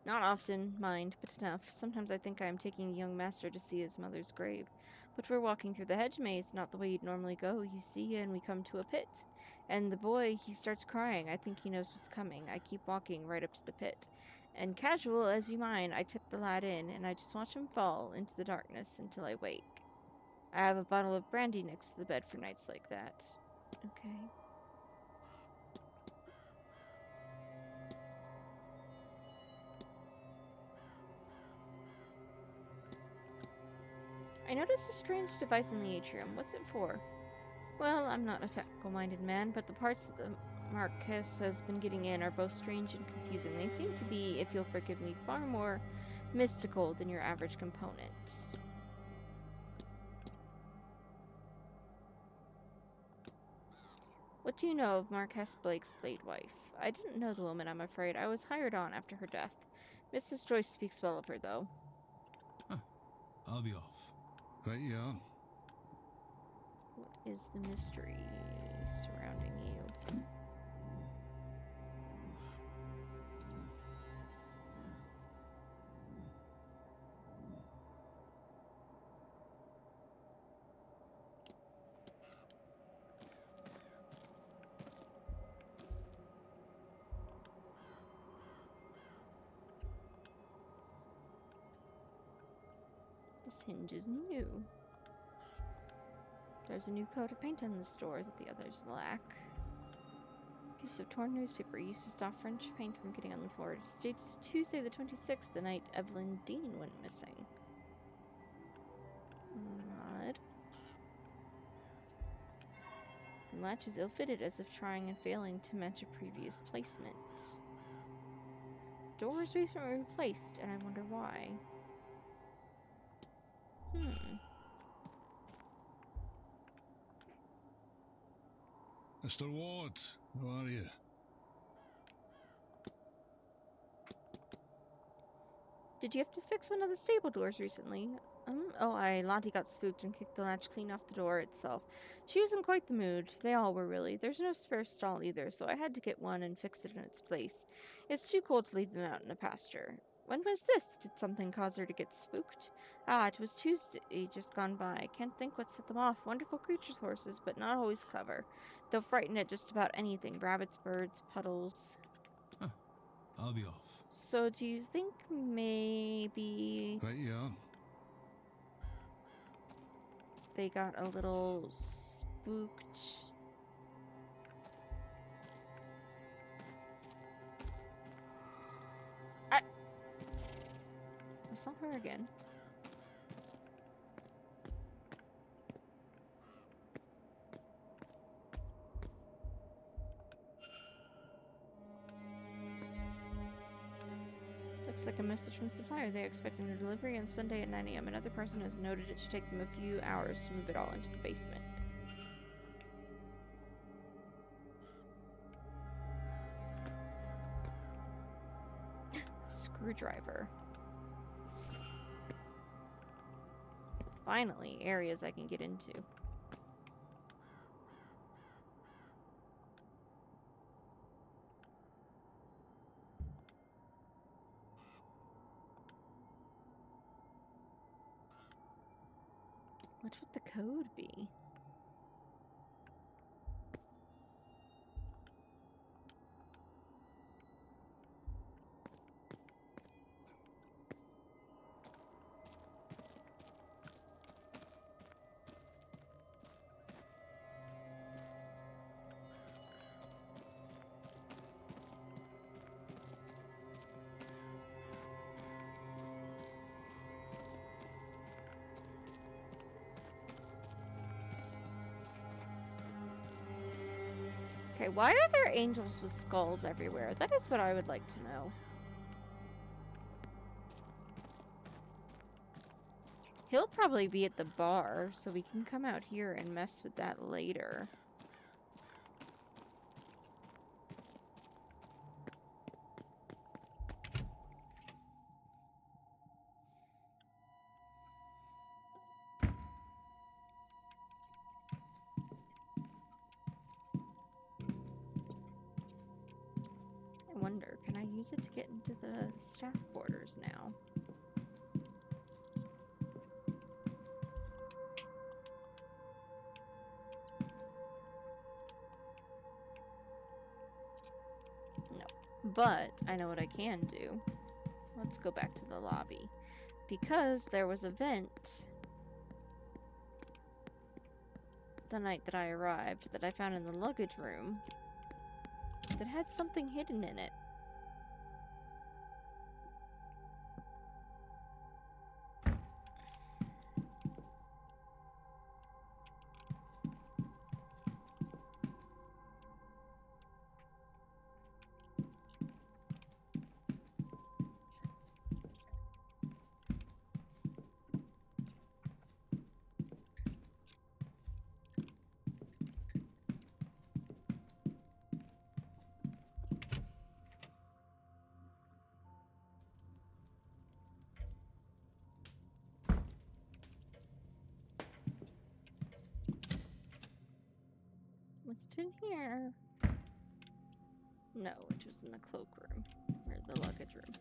Not often, mind, but enough. Sometimes I think I am taking a young master to see his mother's grave. But we're walking through the hedge maze, not the way you'd normally go, you see, and we come to a pit. And the boy, he starts crying. I think he knows what's coming. I keep walking right up to the pit. And casual as you mind, I tip the lad in, and I just watch him fall into the darkness until I wake. I have a bottle of brandy next to the bed for nights like that. Okay. I noticed a strange device in the atrium. What's it for? Well, I'm not a technical-minded man, but the parts that the Marquess has been getting in are both strange and confusing. They seem to be, if you'll forgive me, far more mystical than your average component. What do you know of Marquess Blake's late wife? I didn't know the woman, I'm afraid. I was hired on after her death. Mrs. Joyce speaks well of her, though. I'll be off. Right you are. What is the mystery surrounding you? This hinge is new. There's a new coat of paint on the stores that the others lack. Piece of torn newspaper used to stop French paint from getting on the floor. It states Tuesday the 26th, the night Evelyn Dean went missing. Odd. The latch is ill-fitted, as if trying and failing to match a previous placement. Door was recently replaced, and I wonder why. Mr. Ward, how are you? Did you have to fix one of the stable doors recently? Lottie got spooked and kicked the latch clean off the door itself. She was in quite the mood. They all were, really. There's no spare stall either, so I had to get one and fix it in its place. It's too cold to leave them out in a pasture. When was this? Did something cause her to get spooked? Ah, it was Tuesday, just gone by. Can't think what set them off. Wonderful creatures, horses, but not always clever. They'll frighten at just about anything. Rabbits, birds, puddles. I'll be off. So do you think maybe Right you are. they got a little spooked? I saw her again. Looks like a message from supplier. They're expecting a delivery on Sunday at 9 a.m. Another person has noted it should take them a few hours to move it all into the basement. Screwdriver. Finally, areas I can get into. What would the code be? Okay, why are there angels with skulls everywhere? That is what I would like to know. He'll probably be at the bar, so we can come out here and mess with that later. I wonder, can I use it to get into the staff quarters now? No. But I know what I can do. Let's go back to the lobby. Because there was a vent the night that I arrived that I found in the luggage room that had something hidden in it. Was it in here? No, it was in the cloakroom. Or the luggage room.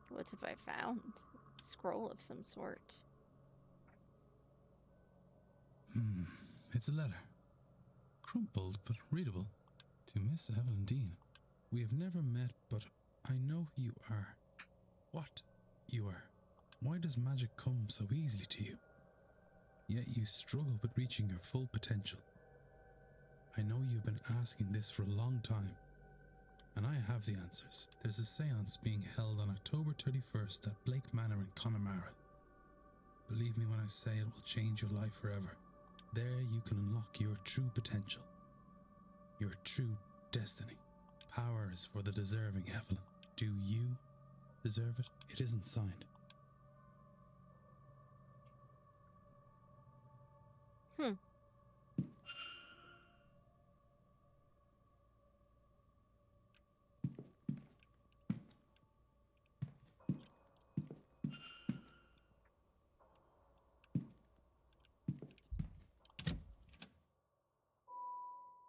What have I found? A scroll of some sort. It's a letter. Crumpled but readable. To Miss Evelyn Dean. We have never met, but I know who you are. What you are. Why does magic come so easily to you? Yet you struggle with reaching your full potential. I know you've been asking this for a long time. And I have the answers. There's a seance being held on October 31st at Blake Manor in Connemara. Believe me when I say it will change your life forever. There you can unlock your true potential. Your true destiny. Power is for the deserving, Evelyn. Do you deserve it? It isn't signed.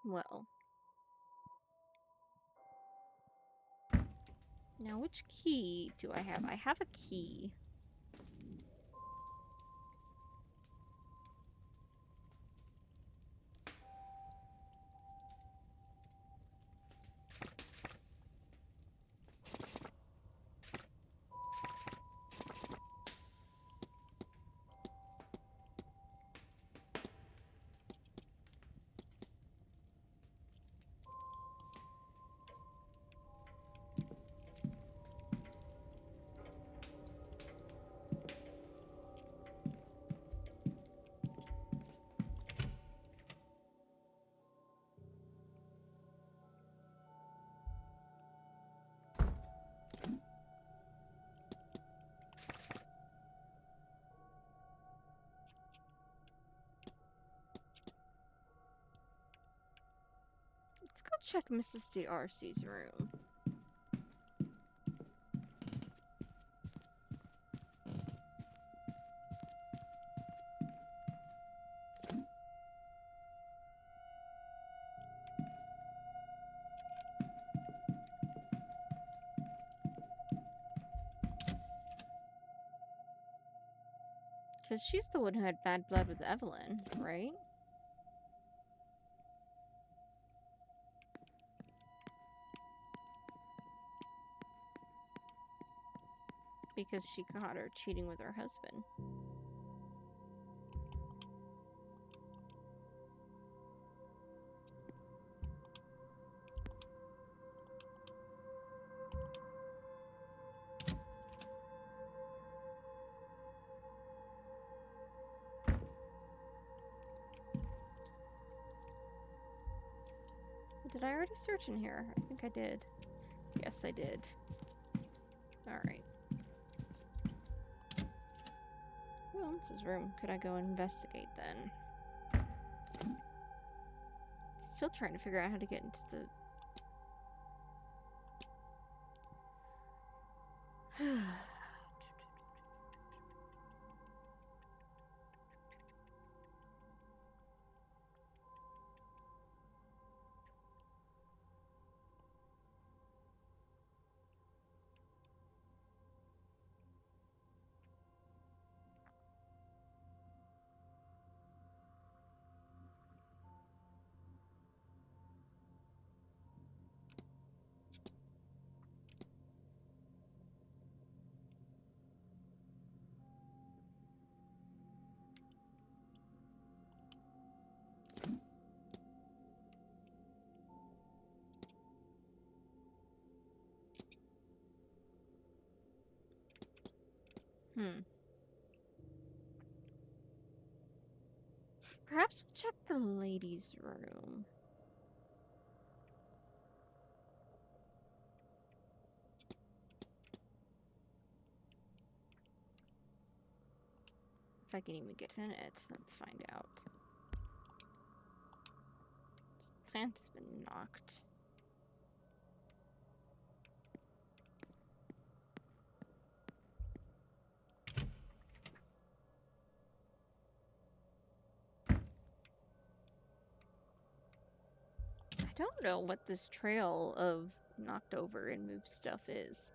Well. Now, which key do I have? I have a key. Let's go check Mrs. D'Arcy's room. Because she's the one who had bad blood with Evelyn, right? Because she caught her cheating with her husband. Did I already search in here? I think I did. Yes, I did. Alright. Who else's room could I go investigate then? Still trying to figure out how to get into the... Perhaps we'll check the ladies' room. If I can even get in it, let's find out. This plant has been knocked. I don't know what this trail of knocked over and moved stuff is.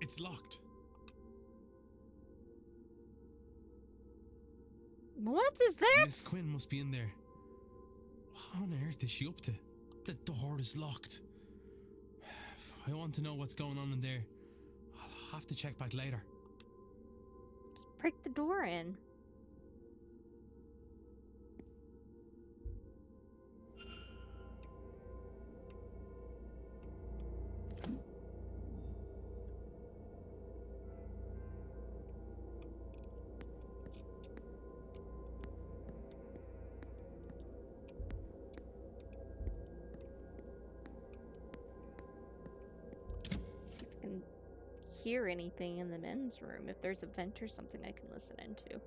It's locked. What is that? Miss Quinn must be in there. What on earth is she up to? The door is locked. I want to know what's going on in there. I'll have to check back later. Just break the door in. See if I can hear anything in the men's room. If there's a vent or something I can listen into.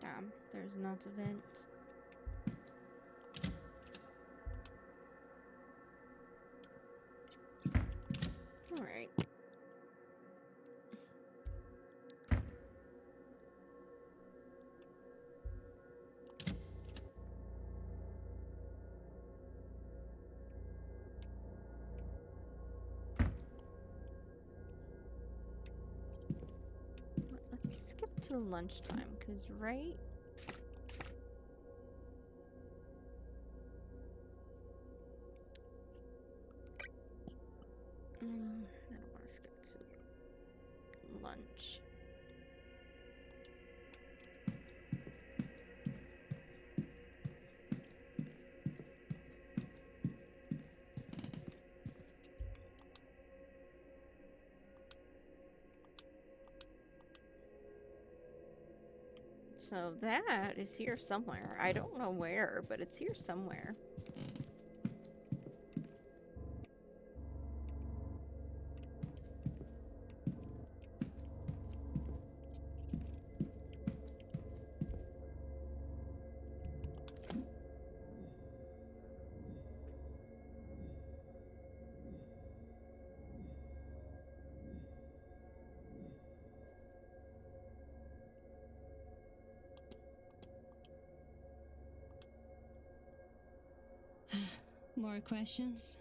Damn, there's not a vent. Alright. Let's skip to lunchtime, because right... I don't want to skip to lunch. So that is here somewhere. I don't know where, but it's here somewhere. More questions?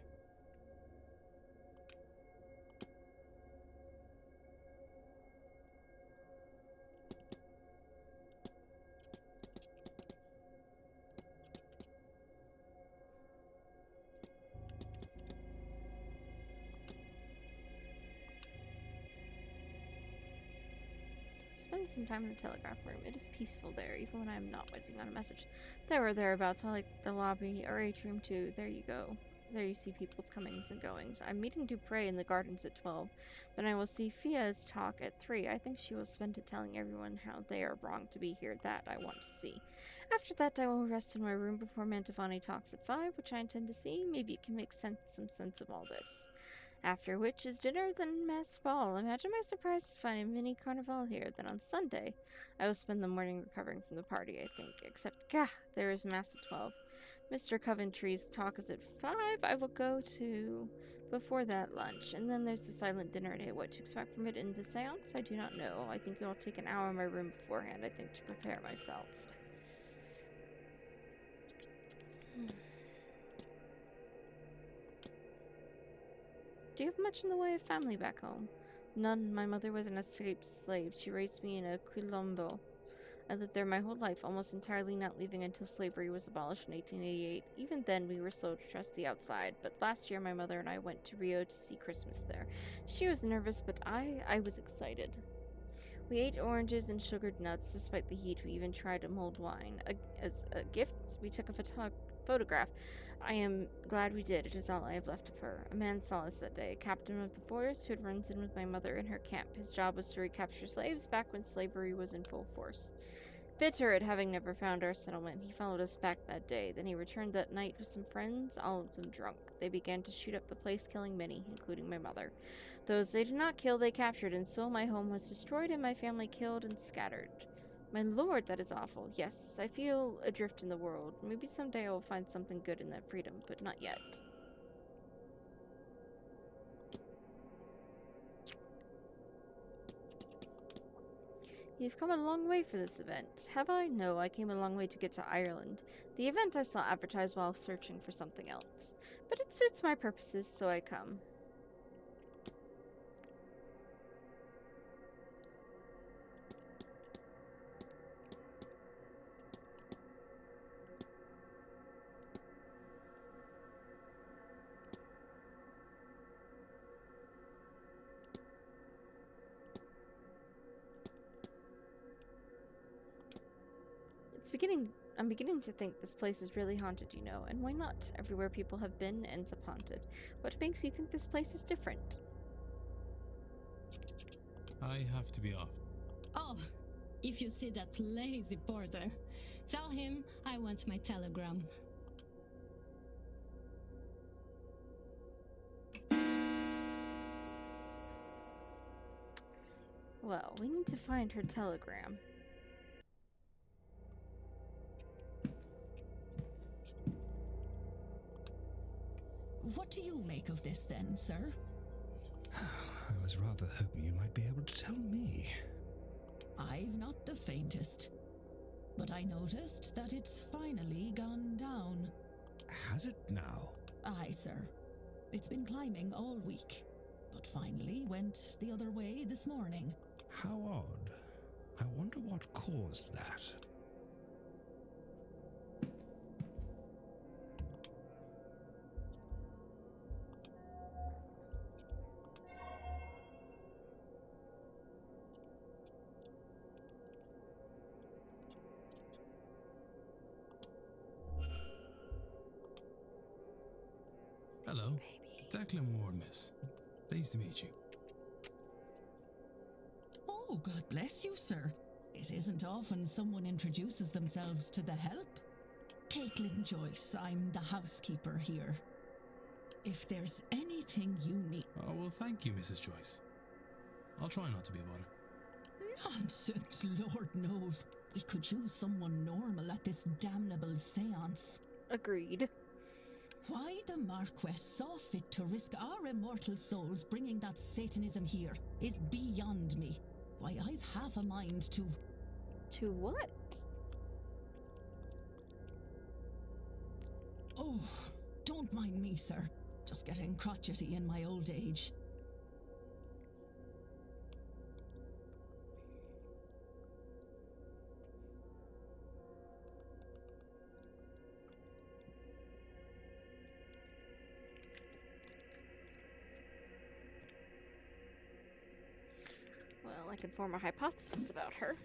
Spend some time in the telegraph room. It is peaceful there, even when I am not waiting on a message. There or thereabouts. I like the lobby or atrium too. There you go. There you see people's comings and goings. I'm meeting Dupre in the gardens at 12. Then I will see Fia's talk at 3. I think she will spend it telling everyone how they are wrong to be here. That I want to see. After that, I will rest in my room before Mantovani talks at 5, which I intend to see. Maybe it can make some sense of all this. After which is dinner, then mass ball. Imagine my surprise to find a mini carnival here. Then on Sunday, I will spend the morning recovering from the party, I think. Except, gah, there is mass at 12. Mr. Coventry's talk is at 5. I will go to before that lunch. And then there's the silent dinner at 8. What to expect from it in the seance? I do not know. I think it'll take an hour in my room beforehand, I think, to prepare myself. Do you have much in the way of family back home? None. My mother was an escaped slave. She raised me in a quilombo. I lived there my whole life, almost entirely not leaving until slavery was abolished in 1888. Even then, we were slow to trust the outside, but last year my mother and I went to Rio to see Christmas there. She was nervous, but I was excited. We ate oranges and sugared nuts despite the heat. We even tried a mulled wine. As a gift, we took a photograph. I am glad we did. It is all I have left of her. A man saw us that day, a captain of the force who had run in with my mother in her camp. His job was to recapture slaves back when slavery was in full force. Bitter at having never found our settlement, he followed us back that day. Then he returned that night with some friends, all of them drunk. They began to shoot up the place, killing many, including my mother. Those they did not kill, they captured, and so my home was destroyed and my family killed and scattered. My lord, that is awful. Yes, I feel adrift in the world. Maybe someday I will find something good in that freedom, but not yet. You've come a long way for this event. Have I? No, I came a long way to get to Ireland. The event I saw advertised while searching for something else. But it suits my purposes, so I come. I'm beginning to think this place is really haunted, you know, and why not? Everywhere people have been ends up haunted. What makes you think this place is different? I have to be off. Oh, if you see that lazy porter, tell him I want my telegram. Well, we need to find her telegram. What do you make of this then, sir? I was rather hoping you might be able to tell me. I've not the faintest. But I noticed that it's finally gone down. Has it now? Aye, sir. It's been climbing all week, but finally went the other way this morning. How odd. I wonder what caused that. Hello. Declan Ward, miss. Pleased to meet you. Oh, God bless you, sir. It isn't often someone introduces themselves to the help. Caitlin Joyce, I'm the housekeeper here. If there's anything you need... Oh, well, thank you, Mrs. Joyce. I'll try not to be a bother. Nonsense, Lord knows. We could use someone normal at this damnable seance. Agreed. Why the Marquess saw fit to risk our immortal souls bringing that Satanism here is beyond me. Why, I've half a mind to... To what? Oh, don't mind me, sir. Just getting crotchety in my old age. Well, I can form a hypothesis about her.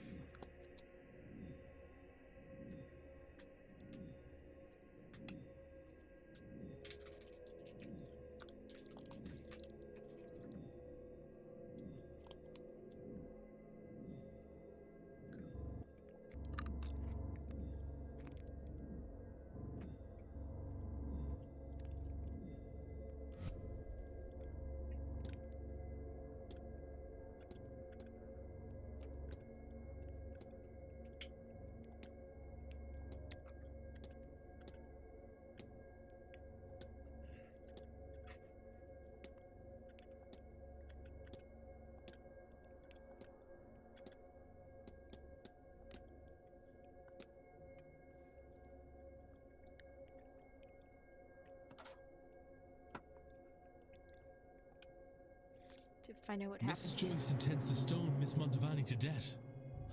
to find out what happened. Mrs. Joyce intends to stone Miss Montevani to death.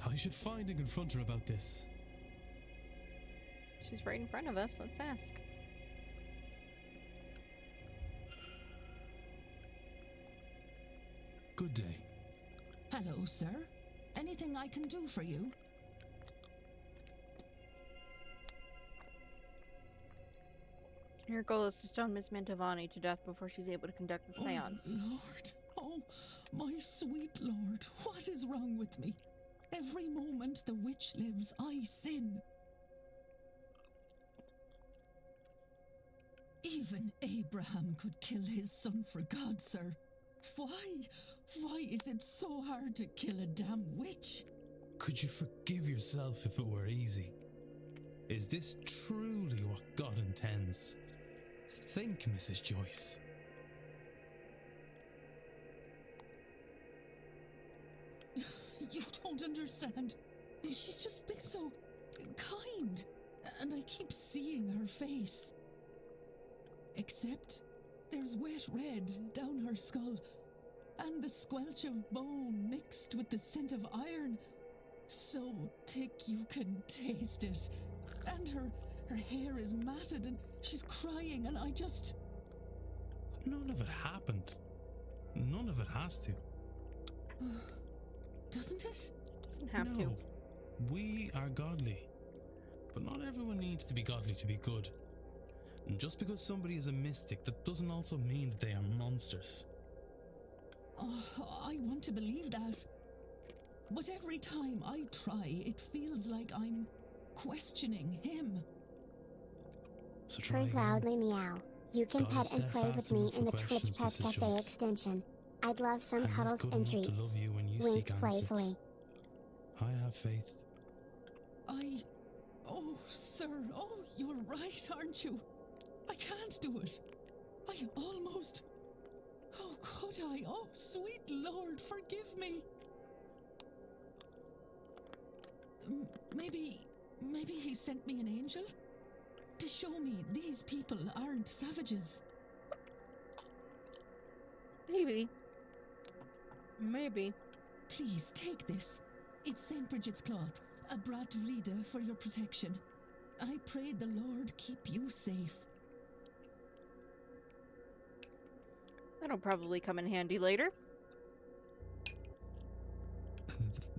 I should find and confront her about this. She's right in front of us. Let's ask. Good day. Hello, sir. Anything I can do for you? Your goal is to stone Miss Mantovani to death before she's able to conduct the seance. Oh, Lord. Oh, my sweet Lord. What is wrong with me? Every moment the witch lives, I sin. Even Abraham could kill his son for God, sir. Why? Why is it so hard to kill a damn witch? Could you forgive yourself if it were easy? Is this truly what God intends? Think, Mrs. Joyce. You don't understand. She's just been so kind, and I keep seeing her face. Except there's wet red down her skull, and the squelch of bone mixed with the scent of iron, so thick you can taste it. And her hair is matted, and she's crying, and I just... None of it happened. None of it has to. Doesn't it? Doesn't have No. to. We are godly. But not everyone needs to be godly to be good. And just because somebody is a mystic, that doesn't also mean that they are monsters. Oh, I want to believe that. But every time I try, it feels like I'm questioning him. So try Purrs again. loudly meow. You can God is pet and play with steadfast and me look in the for Twitch questions, Pet Mrs. Cafe Joyce. extension. I'd love some And he's cuddles good and enough treats. to love you when you Winks seek playfully. answers. I have faith. Oh, sir, oh, you're right, aren't you? I can't do it. I almost... Oh, could I? Oh, sweet Lord, forgive me. Maybe he sent me an angel? To show me these people aren't savages. Maybe. Maybe. Please, take this. It's St. Bridget's cloth, a brat vrida for your protection. I pray the Lord keep you safe. That'll probably come in handy later.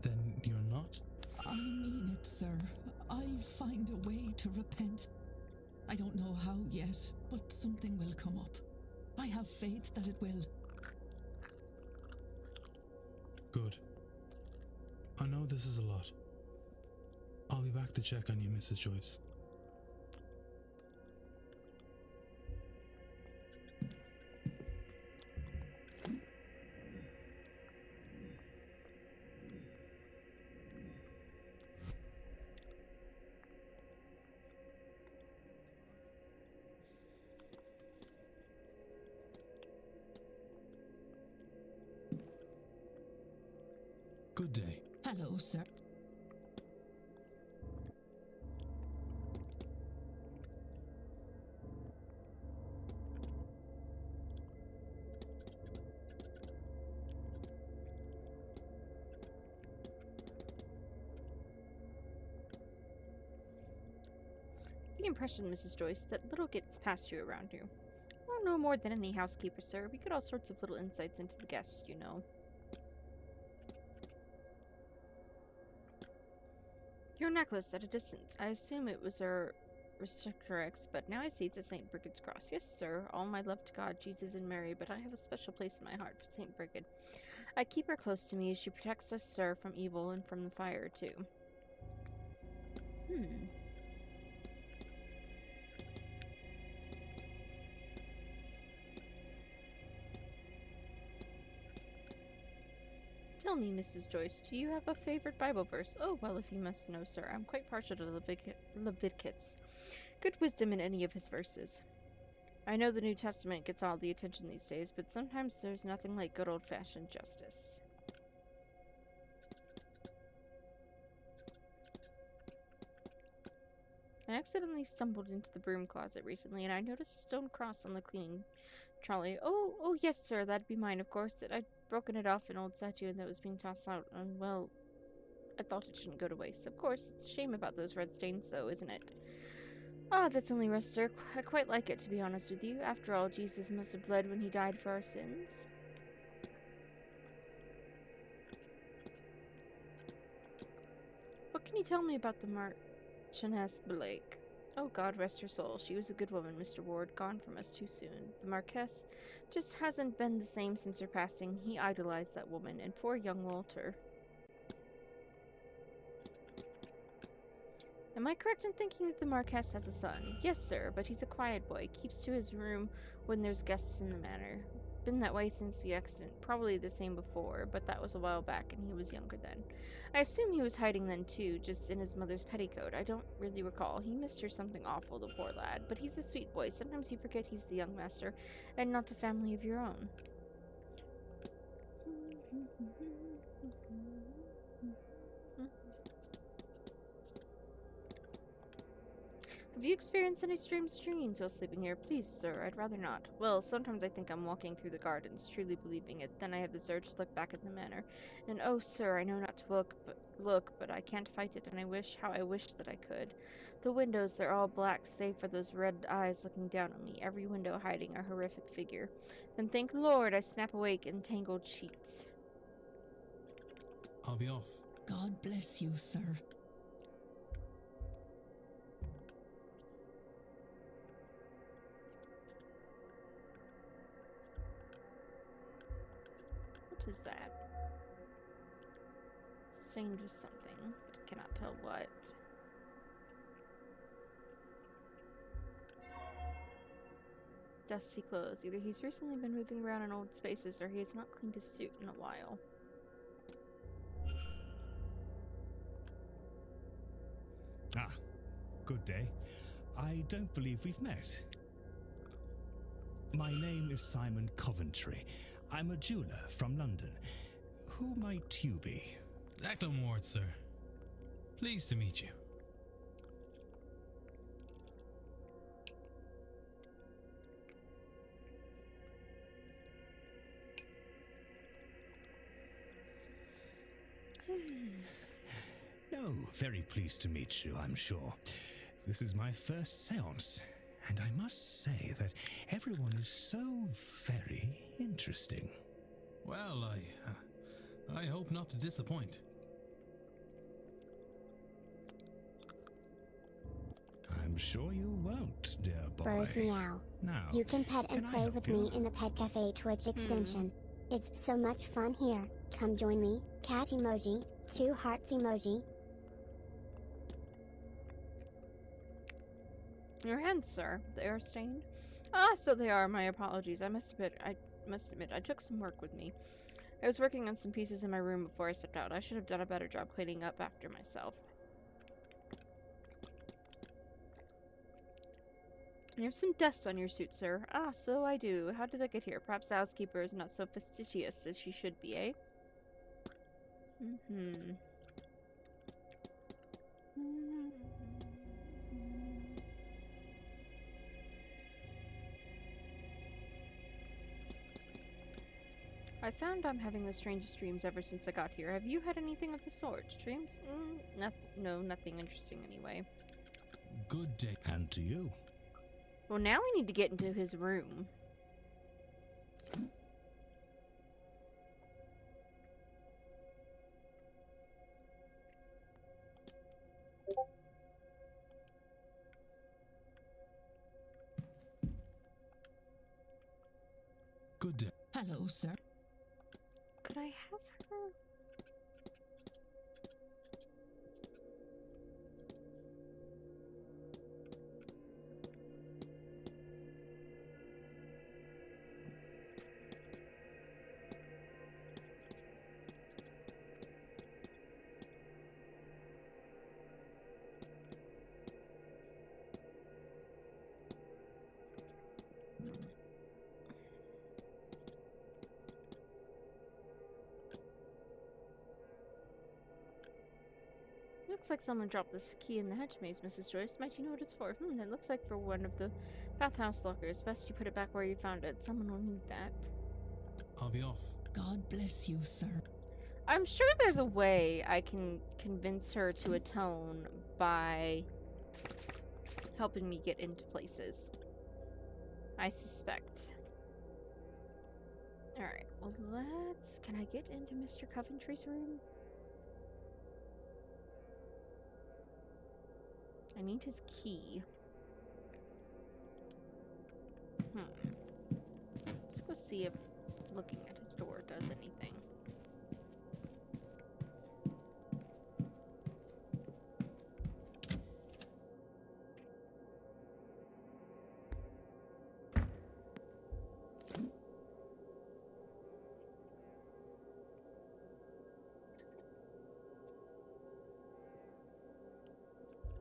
Then you're not? I mean it, sir. I'll find a way to repent. I don't know how yet, but something will come up. I have faith that it will. Good. I know this is a lot. I'll be back to check on you, Mrs. Joyce. Good day. Hello, sir. The impression, Mrs. Joyce, that little gets past you around here. Well, no more than any housekeeper, sir. We get all sorts of little insights into the guests, you know. Your necklace at a distance. I assume it was a restrictrix, but now I see it's a St. Brigid's cross. Yes, sir. All my love to God, Jesus, and Mary, but I have a special place in my heart for St. Brigid. I keep her close to me as she protects us, sir, from evil and from the fire, too. Tell me, Mrs. Joyce, do you have a favorite Bible verse? Oh, well, if you must know, sir, I'm quite partial to Leviticus. Good wisdom in any of his verses. I know the New Testament gets all the attention these days, but sometimes there's nothing like good old-fashioned justice. I accidentally stumbled into the broom closet recently, and I noticed a stone cross on the cleaning trolley. Oh, yes, sir, that'd be mine, of course. I broken it off an old statue and that was being tossed out, and well, I thought it shouldn't go to waste. Of course, it's a shame about those red stains, though, isn't it? Ah, that's only rust, sir. I quite like it, to be honest with you. After all, Jesus must have bled when he died for our sins. What can you tell me about the Marchioness Blake? Oh, God rest her soul. She was a good woman, Mr. Ward, gone from us too soon. The Marquess just hasn't been the same since her passing. He idolized that woman, and poor young Walter. Am I correct in thinking that the Marquess has a son? Yes, sir, but he's a quiet boy. Keeps to his room when there's guests in the manor. Been that way since the accident. Probably the same before, but that was a while back and he was younger then. I assume he was hiding then too, just in his mother's petticoat. I don't really recall. He missed her something awful, the poor lad. But he's a sweet boy. Sometimes you forget he's the young master and not a family of your own. Have you experienced any strange dreams while sleeping here? Please, sir, I'd rather not. Well, sometimes I think I'm walking through the gardens, truly believing it. Then I have this urge to look back at the manor. And oh, sir, I know not to look, but I can't fight it, and how I wish that I could. The windows, they're all black, save for those red eyes looking down on me, every window hiding a horrific figure. Then thank Lord I snap awake in tangled sheets. I'll be off. God bless you, sir. What is that? Stained with something, but I cannot tell what. Dusty clothes. Either he's recently been moving around in old spaces or he has not cleaned his suit in a while. Ah, good day. I don't believe we've met. My name is Simon Coventry. I'm a jeweller from London. Who might you be? Lachlan Ward, sir. Pleased to meet you. No, very pleased to meet you, I'm sure. This is my first seance, and I must say that everyone is so very interesting. Well, I hope not to disappoint. I'm sure you won't, dear boy. Burrs meow. Now, You can pet and can I play help with you? me in the Pet Cafe Twitch extension. It's so much fun here. Come join me. Cat emoji, 2 hearts emoji. Your hands, sir. They are stained? Ah, so they are. My apologies. I must admit, I took some work with me. I was working on some pieces in my room before I stepped out. I should have done a better job cleaning up after myself. You have some dust on your suit, sir. Ah, so I do. How did that get here? Perhaps the housekeeper is not so fastidious as she should be, eh? I found I'm having the strangest dreams ever since I got here. Have you had anything of the sort? Dreams? No, nothing interesting anyway. Good day. And to you. Well, now we need to get into his room. Good day. Hello, sir. Could I have her? Looks like someone dropped this key in the hedge maze, Mrs. Joyce. Might you know what it's for? It looks like for one of the bathhouse lockers. Best you put it back where you found it. Someone will need that. I'll be off. God bless you, sir. I'm sure there's a way I can convince her to atone by helping me get into places. I suspect. Alright, well let's... Can I get into Mr. Coventry's room? I need his key. Let's go see if looking at his door does anything.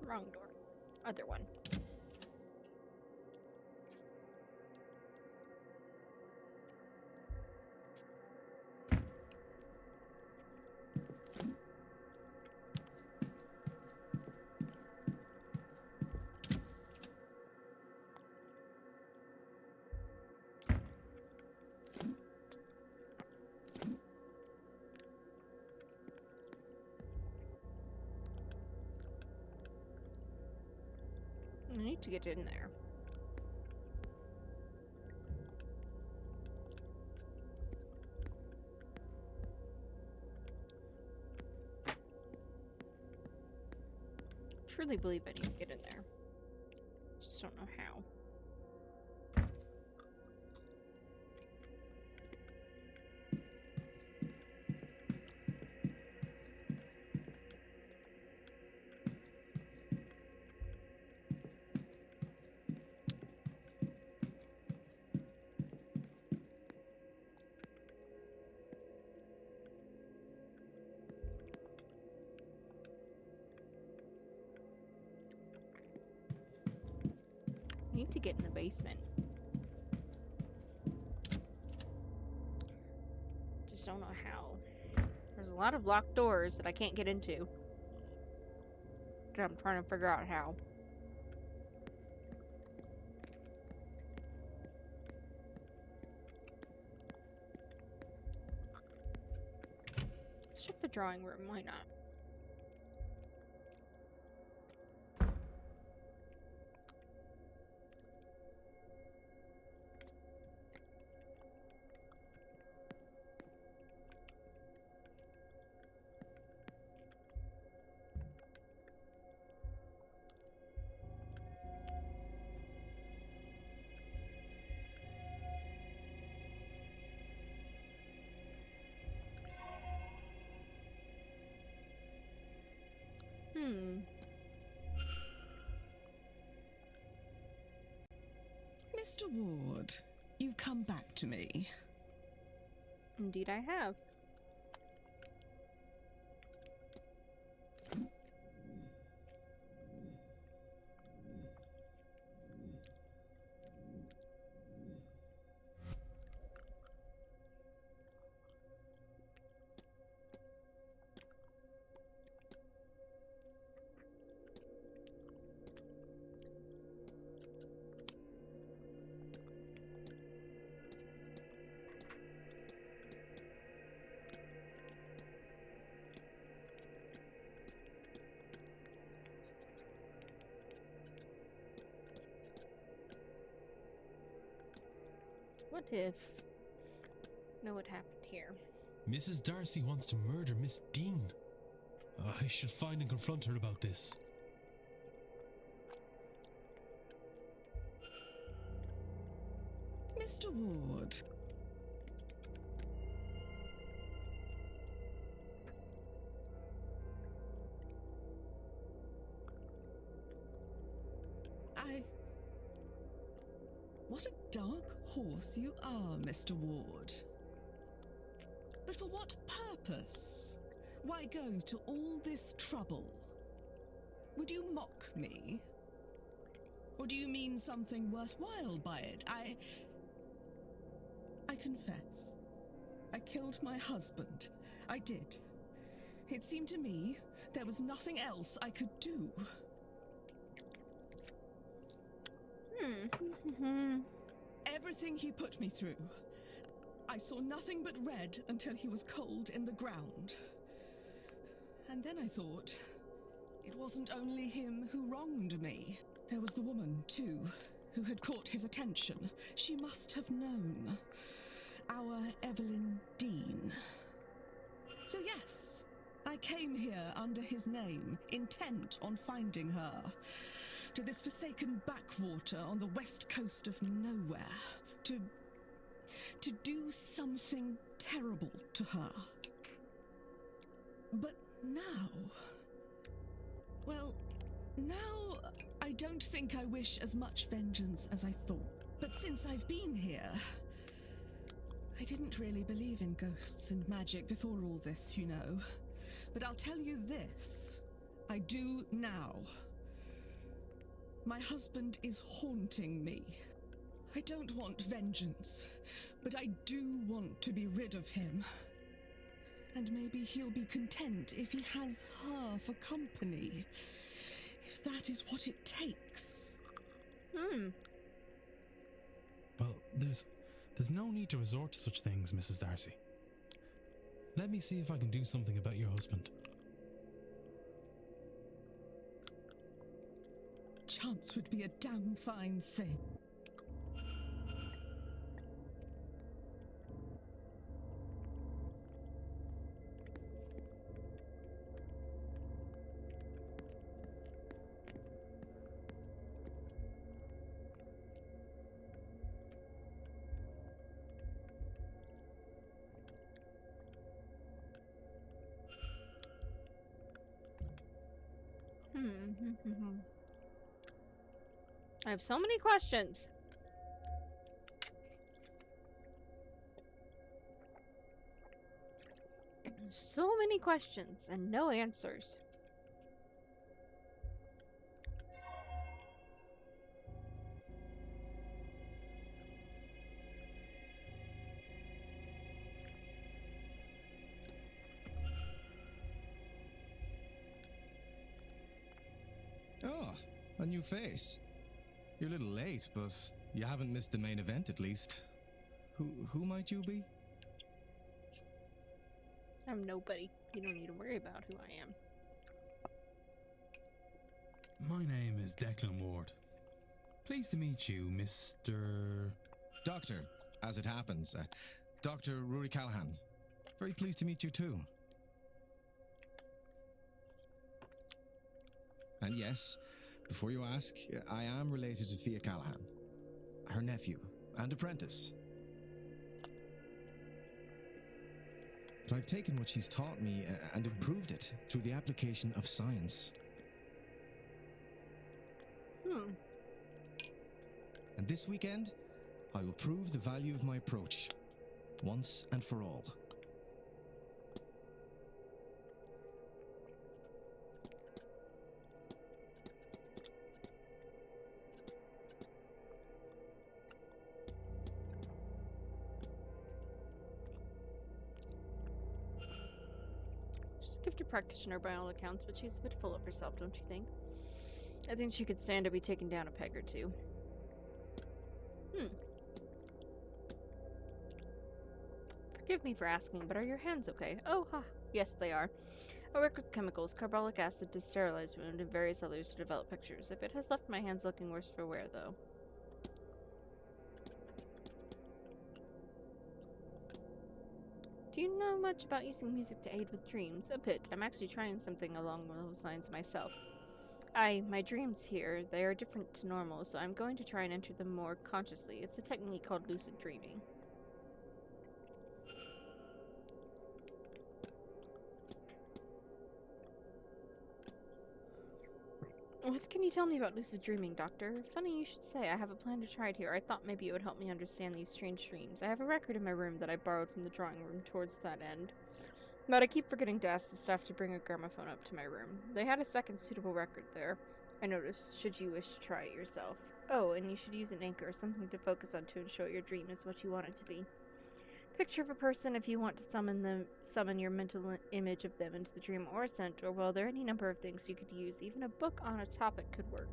Wrong door. Other one. I need to get in there. Truly believe I need to get in there. Just don't know how. I need to get in the basement. Just don't know how. There's a lot of locked doors that I can't get into. But I'm trying to figure out how. Let's check the drawing room, why not? Mr. Ward, you've come back to me. Indeed I have. What if... know what happened here? Mrs. Darcy wants to murder Miss Dean. I should find and confront her about this. Mr. Ward. What a dark horse you are, Mr. Ward. But for what purpose? Why go to all this trouble? Would you mock me? Or do you mean something worthwhile by it? I confess. I killed my husband. I did. It seemed to me there was nothing else I could do. Everything he put me through, I saw nothing but red until he was cold in the ground. And then I thought, it wasn't only him who wronged me. There was the woman, too, who had caught his attention. She must have known. Our Evelyn Dean. So yes, I came here under his name, intent on finding her. To this forsaken backwater on the west coast of nowhere. To do something terrible to her. But now... Well, now I don't think I wish as much vengeance as I thought. But since I've been here... I didn't really believe in ghosts and magic before all this, you know. But I'll tell you this. I do now. My husband is haunting me. I don't want vengeance, but I do want to be rid of him. And maybe he'll be content if he has her for company. If that is what it takes. Well, there's no need to resort to such things, Mrs. Darcy. Let me see if I can do something about your husband. Chance would be a damn fine thing. I have so many questions. So many questions and no answers. Oh, a new face. You're a little late, but you haven't missed the main event at least. Who might you be? I'm nobody. You don't need to worry about who I am. My name is Declan Ward. Pleased to meet you, Mr. Doctor, as it happens. Dr. Rory Callahan. Very pleased to meet you too. And yes, before you ask, I am related to Thea Callahan, her nephew and apprentice. But I've taken what she's taught me and improved it through the application of science. And this weekend, I will prove the value of my approach, once and for all. She's a gifted practitioner by all accounts, but she's a bit full of herself, don't you think? I think she could stand to be taken down a peg or two. Forgive me for asking, but are your hands okay? Oh, ha. Yes, they are. I work with chemicals, carbolic acid to sterilize wound, and various others to develop pictures. If it has left my hands looking worse for wear, though. Do you know much about using music to aid with dreams? A bit. I'm actually trying something along those lines myself. My dreams here, they are different to normal, so I'm going to try and enter them more consciously. It's a technique called lucid dreaming. What can you tell me about lucid dreaming, Doctor? Funny you should say. I have a plan to try it here. I thought maybe it would help me understand these strange dreams. I have a record in my room that I borrowed from the drawing room towards that end. But I keep forgetting to ask the staff to bring a gramophone up to my room. They had a second suitable record there, I noticed, should you wish to try it yourself. Oh, and you should use an anchor or something to focus on to ensure your dream is what you want it to be. Picture of a person if you want to summon your mental image of them into the dream, or a scent, or well, there are any number of things you could use. Even a book on a topic could work.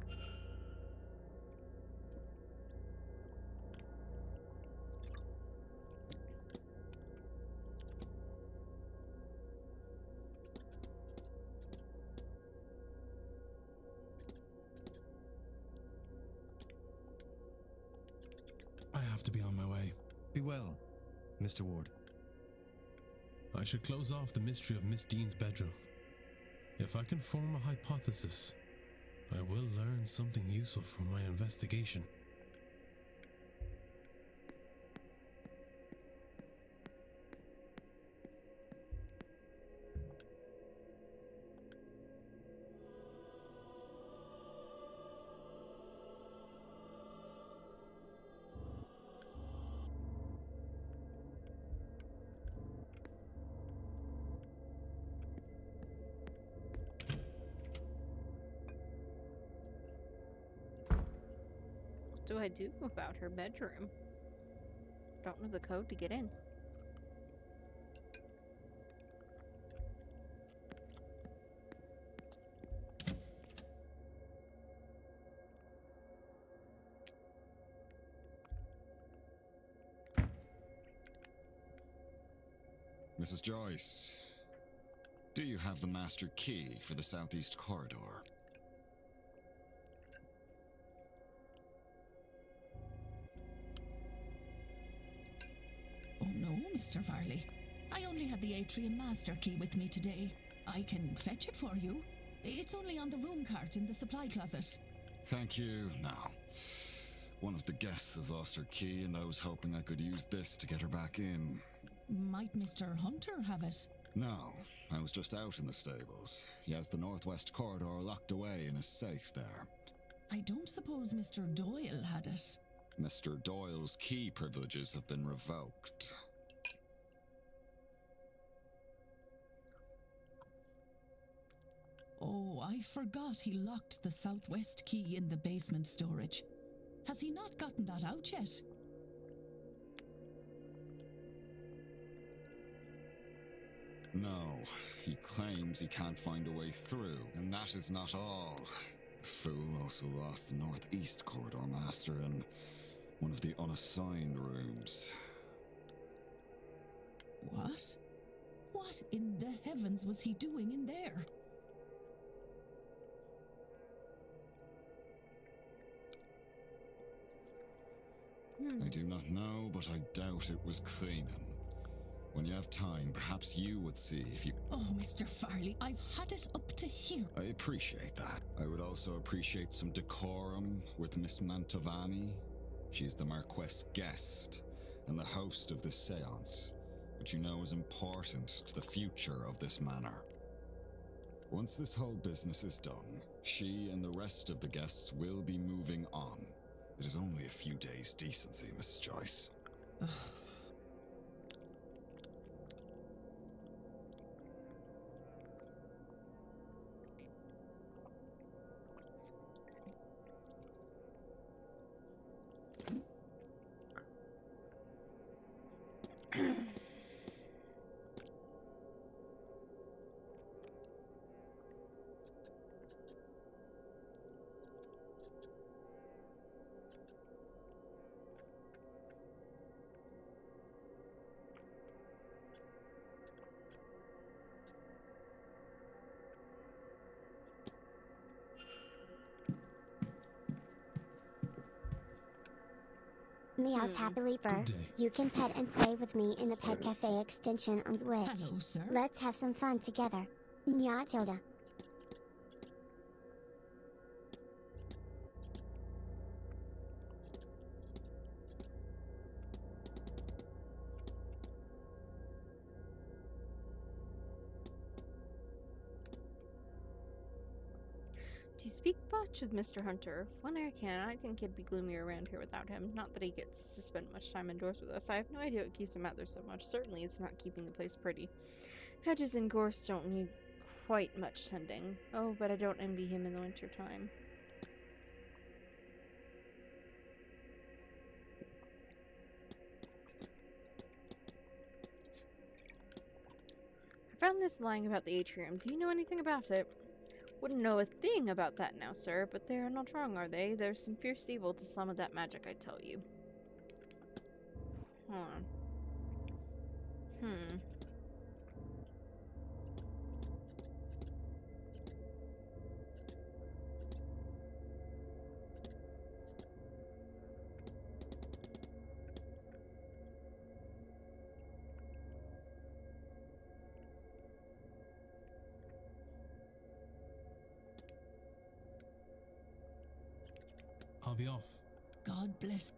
have to be on my way. Be well, Mr. Ward. I should close off the mystery of Miss Dean's bedroom. If I can form a hypothesis, I will learn something useful from my investigation. What do I do about her bedroom? Don't know the code to get in. Mrs. Joyce, do you have the master key for the southeast corridor? Oh no, Mr. Farley. I only had the atrium master key with me today. I can fetch it for you. It's only on the room cart in the supply closet. Thank you. Now, one of the guests has lost her key, and I was hoping I could use this to get her back in. Might Mr. Hunter have it? No, I was just out in the stables. He has the northwest corridor locked away in his safe there. I don't suppose Mr. Doyle had it. Mr. Doyle's key privileges have been revoked. Oh, I forgot he locked the southwest key in the basement storage. Has he not gotten that out yet? No, he claims he can't find a way through, and that is not all. The fool also lost the northeast corridor master in one of the unassigned rooms. What? What in the heavens was he doing in there? I do not know, but I doubt it was cleaning. When you have time, perhaps you would see if you... Oh, Mr. Farley, I've had it up to here. I appreciate that. I would also appreciate some decorum with Miss Mantovani. She's the Marquess' guest and the host of this seance, which you know is important to the future of this manor. Once this whole business is done, she and the rest of the guests will be moving on. It is only a few days' decency, Mrs. Joyce. Meows happily burr. You can pet and play with me in the pet cafe extension on Twitch. Hello, sir. Let's have some fun together. Nya Tilda. Do you speak much with Mr. Hunter? When I can, I think he'd be gloomy around here without him. Not that he gets to spend much time indoors with us. I have no idea what keeps him out there so much. Certainly it's not keeping the place pretty. Hedges and gorse don't need quite much tending. Oh, but I don't envy him in the winter time. I found this lying about the atrium. Do you know anything about it? Wouldn't know a thing about that now, sir, but they are not wrong, are they? There's some fierce evil to some of that magic, I tell you. Huh. be off. God bless.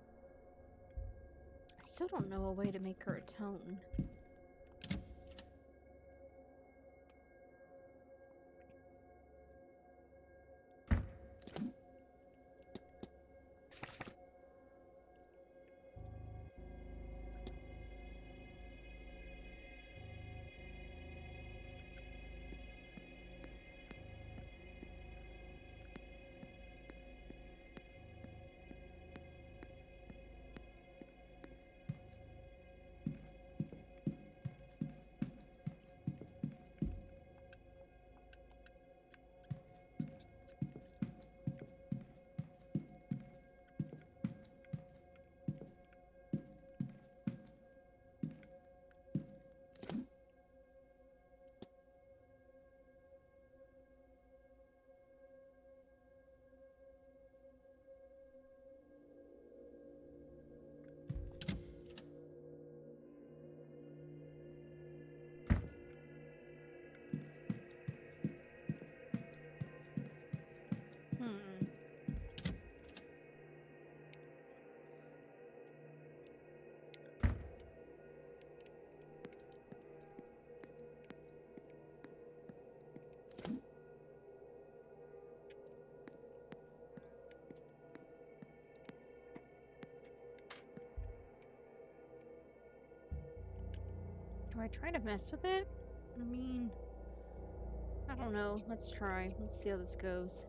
I still don't know a way to make her atone. Hmm. Do I try to mess with it? I mean, I don't know. Let's try. Let's see how this goes.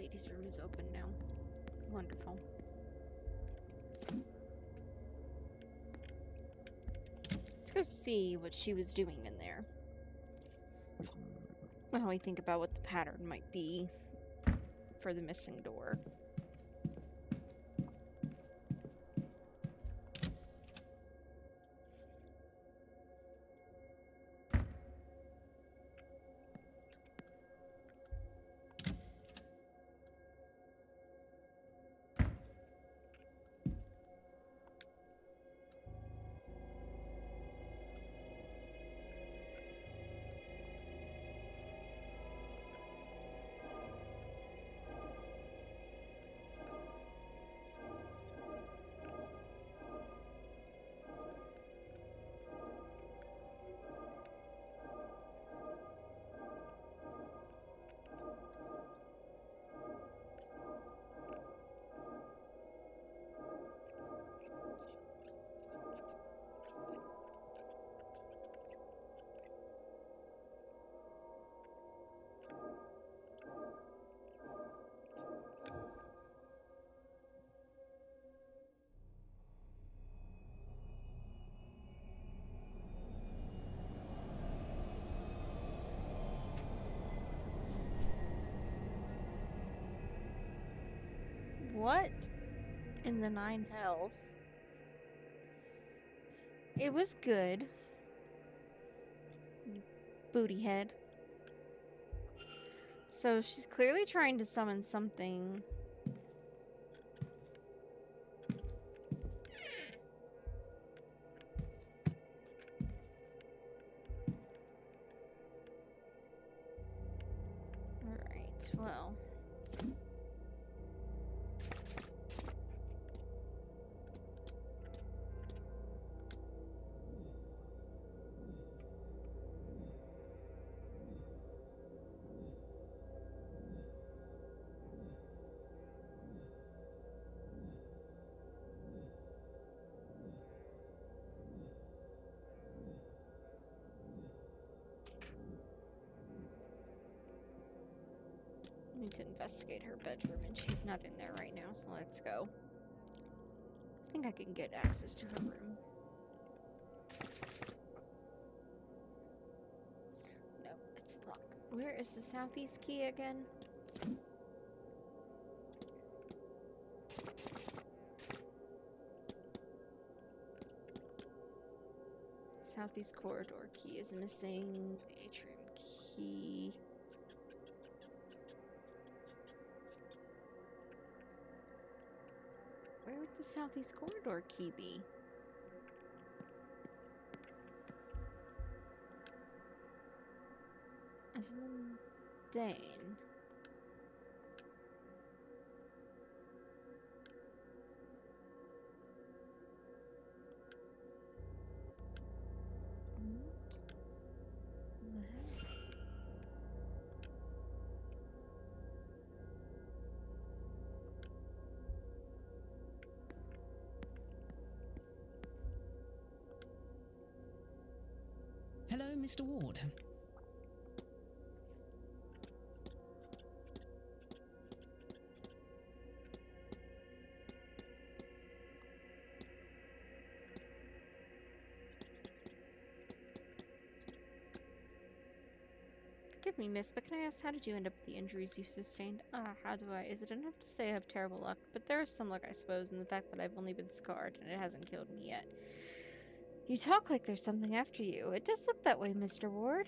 ladies' room is open now. Wonderful. Let's go see what she was doing in there. While we think about what the pattern might be for the missing door. What in the nine hells? It was good. Booty head. So she's clearly trying to summon something. Alright, well. I need to investigate her bedroom, and she's not in there right now, so let's go. I think I can get access to her room. No, it's locked. Where is the southeast key again? Southeast corridor key is missing. The atrium key. Where would the southeast corridor key be? Evelyn Dane. What the heck? Hello, Mr. Ward. Forgive me, miss, but can I ask, how did you end up with the injuries you sustained? How do I? Is it enough to say I have terrible luck? But there is some luck, I suppose, in the fact that I've only been scarred and it hasn't killed me yet. You talk like there's something after you. It does look that way, Mr. Ward.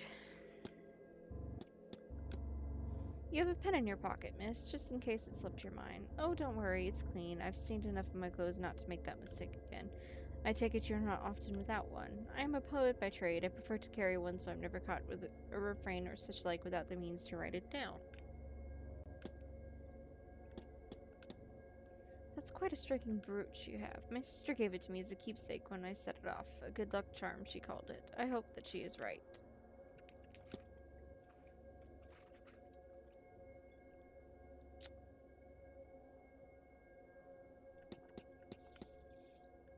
You have a pen in your pocket, miss, just in case it slipped your mind. Oh, don't worry, it's clean. I've stained enough of my clothes not to make that mistake again. I take it you're not often without one. I am a poet by trade. I prefer to carry one so I'm never caught with a refrain or such like without the means to write it down. That's quite a striking brooch you have. My sister gave it to me as a keepsake when I set it off. A good luck charm, she called it. I hope that she is right.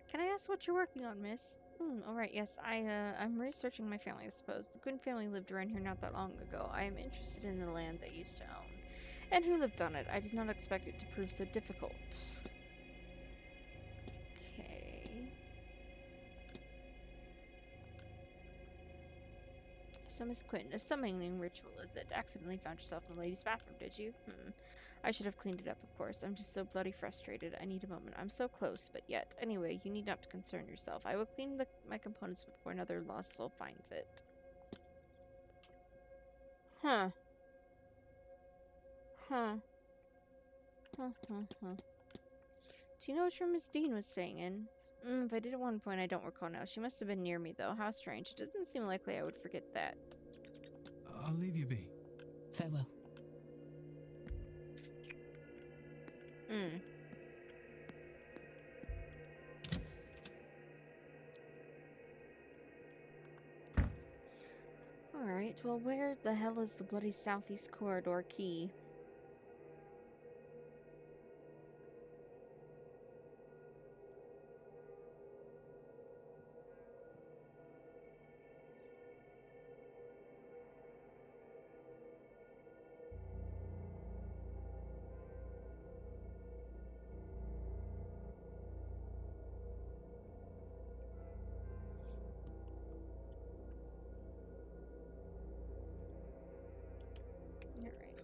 Can I ask what you're working on, miss? Alright, yes, I'm researching my family, I suppose. The Quinn family lived around here not that long ago. I am interested in the land they used to own. And who lived on it? I did not expect it to prove so difficult. Okay. So, Miss Quinn, a summoning ritual, is it? Accidentally found yourself in the ladies' bathroom, did you? I should have cleaned it up, of course. I'm just so bloody frustrated. I need a moment. I'm so close, but yet. Anyway, you need not to concern yourself. I will clean my components before another lost soul finds it. Huh. Huh. Huh, huh, huh. Do you know which room Miss Dean was staying in? If I did at one point, I don't recall now. She must have been near me, though. How strange. It doesn't seem likely I would forget that. I'll leave you be. Farewell. Alright, well, where the hell is the bloody southeast corridor key?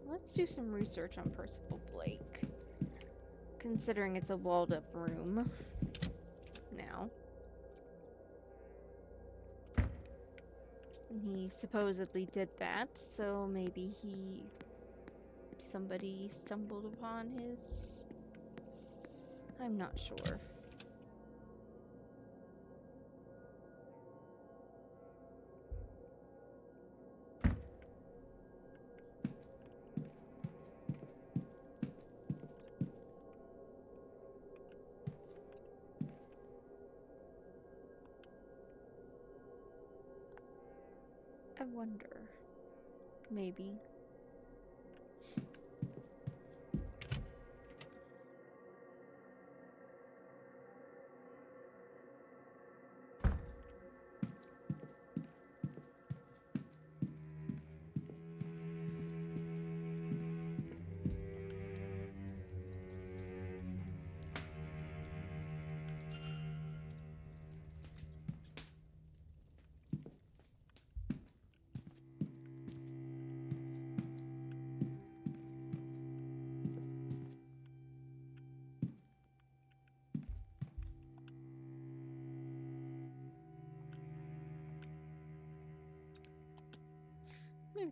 Let's do some research on Percival Blake. Considering it's a walled up room. Now. And he supposedly did that, so maybe somebody stumbled upon his... I'm not sure. I wonder. Maybe.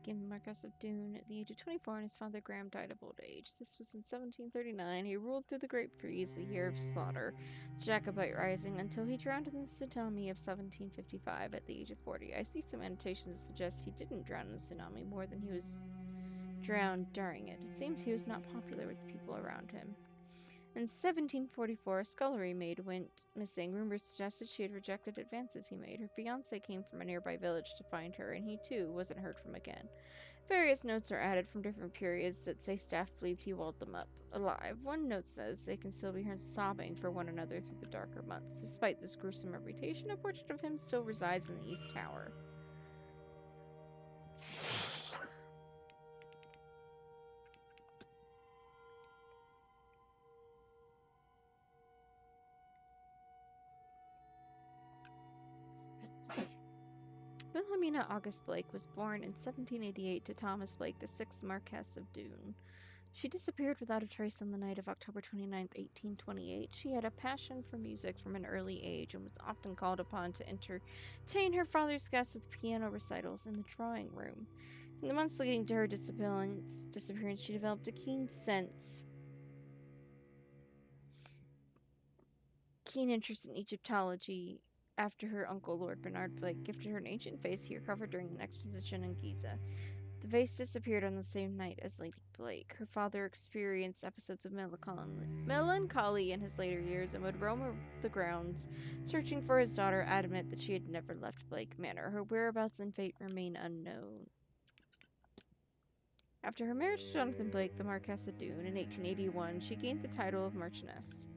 Became the Marquess of Doon at the age of 24, and his father Graham died of old age. This was in 1739. He ruled through the Great Freeze, the year of slaughter, the Jacobite Rising, until he drowned in the tsunami of 1755 at the age of 40. I see some annotations that suggest he didn't drown in the tsunami more than he was drowned during it. It seems he was not popular with the people around him. In 1744, a scullery maid went missing. Rumors suggested she had rejected advances he made. Her fiancé came from a nearby village to find her, and he, too, wasn't heard from again. Various notes are added from different periods that say staff believed he walled them up alive. One note says they can still be heard sobbing for one another through the darker months. Despite this gruesome reputation, a portrait of him still resides in the East Tower. Wilhelmina August Blake was born in 1788 to Thomas Blake, the 6th Marquess of Doon. She disappeared without a trace on the night of October 29, 1828. She had a passion for music from an early age and was often called upon to entertain her father's guests with piano recitals in the drawing room. In the months leading to her disappearance, she developed a keen interest in Egyptology after her uncle, Lord Bernard Blake, gifted her an ancient vase he recovered during an exposition in Giza. The vase disappeared on the same night as Lady Blake. Her father experienced episodes of melancholy in his later years and would roam the grounds, searching for his daughter, adamant that she had never left Blake Manor. Her whereabouts and fate remain unknown. After her marriage to Jonathan Blake, the Marquess of Doon, in 1881, she gained the title of Marchioness.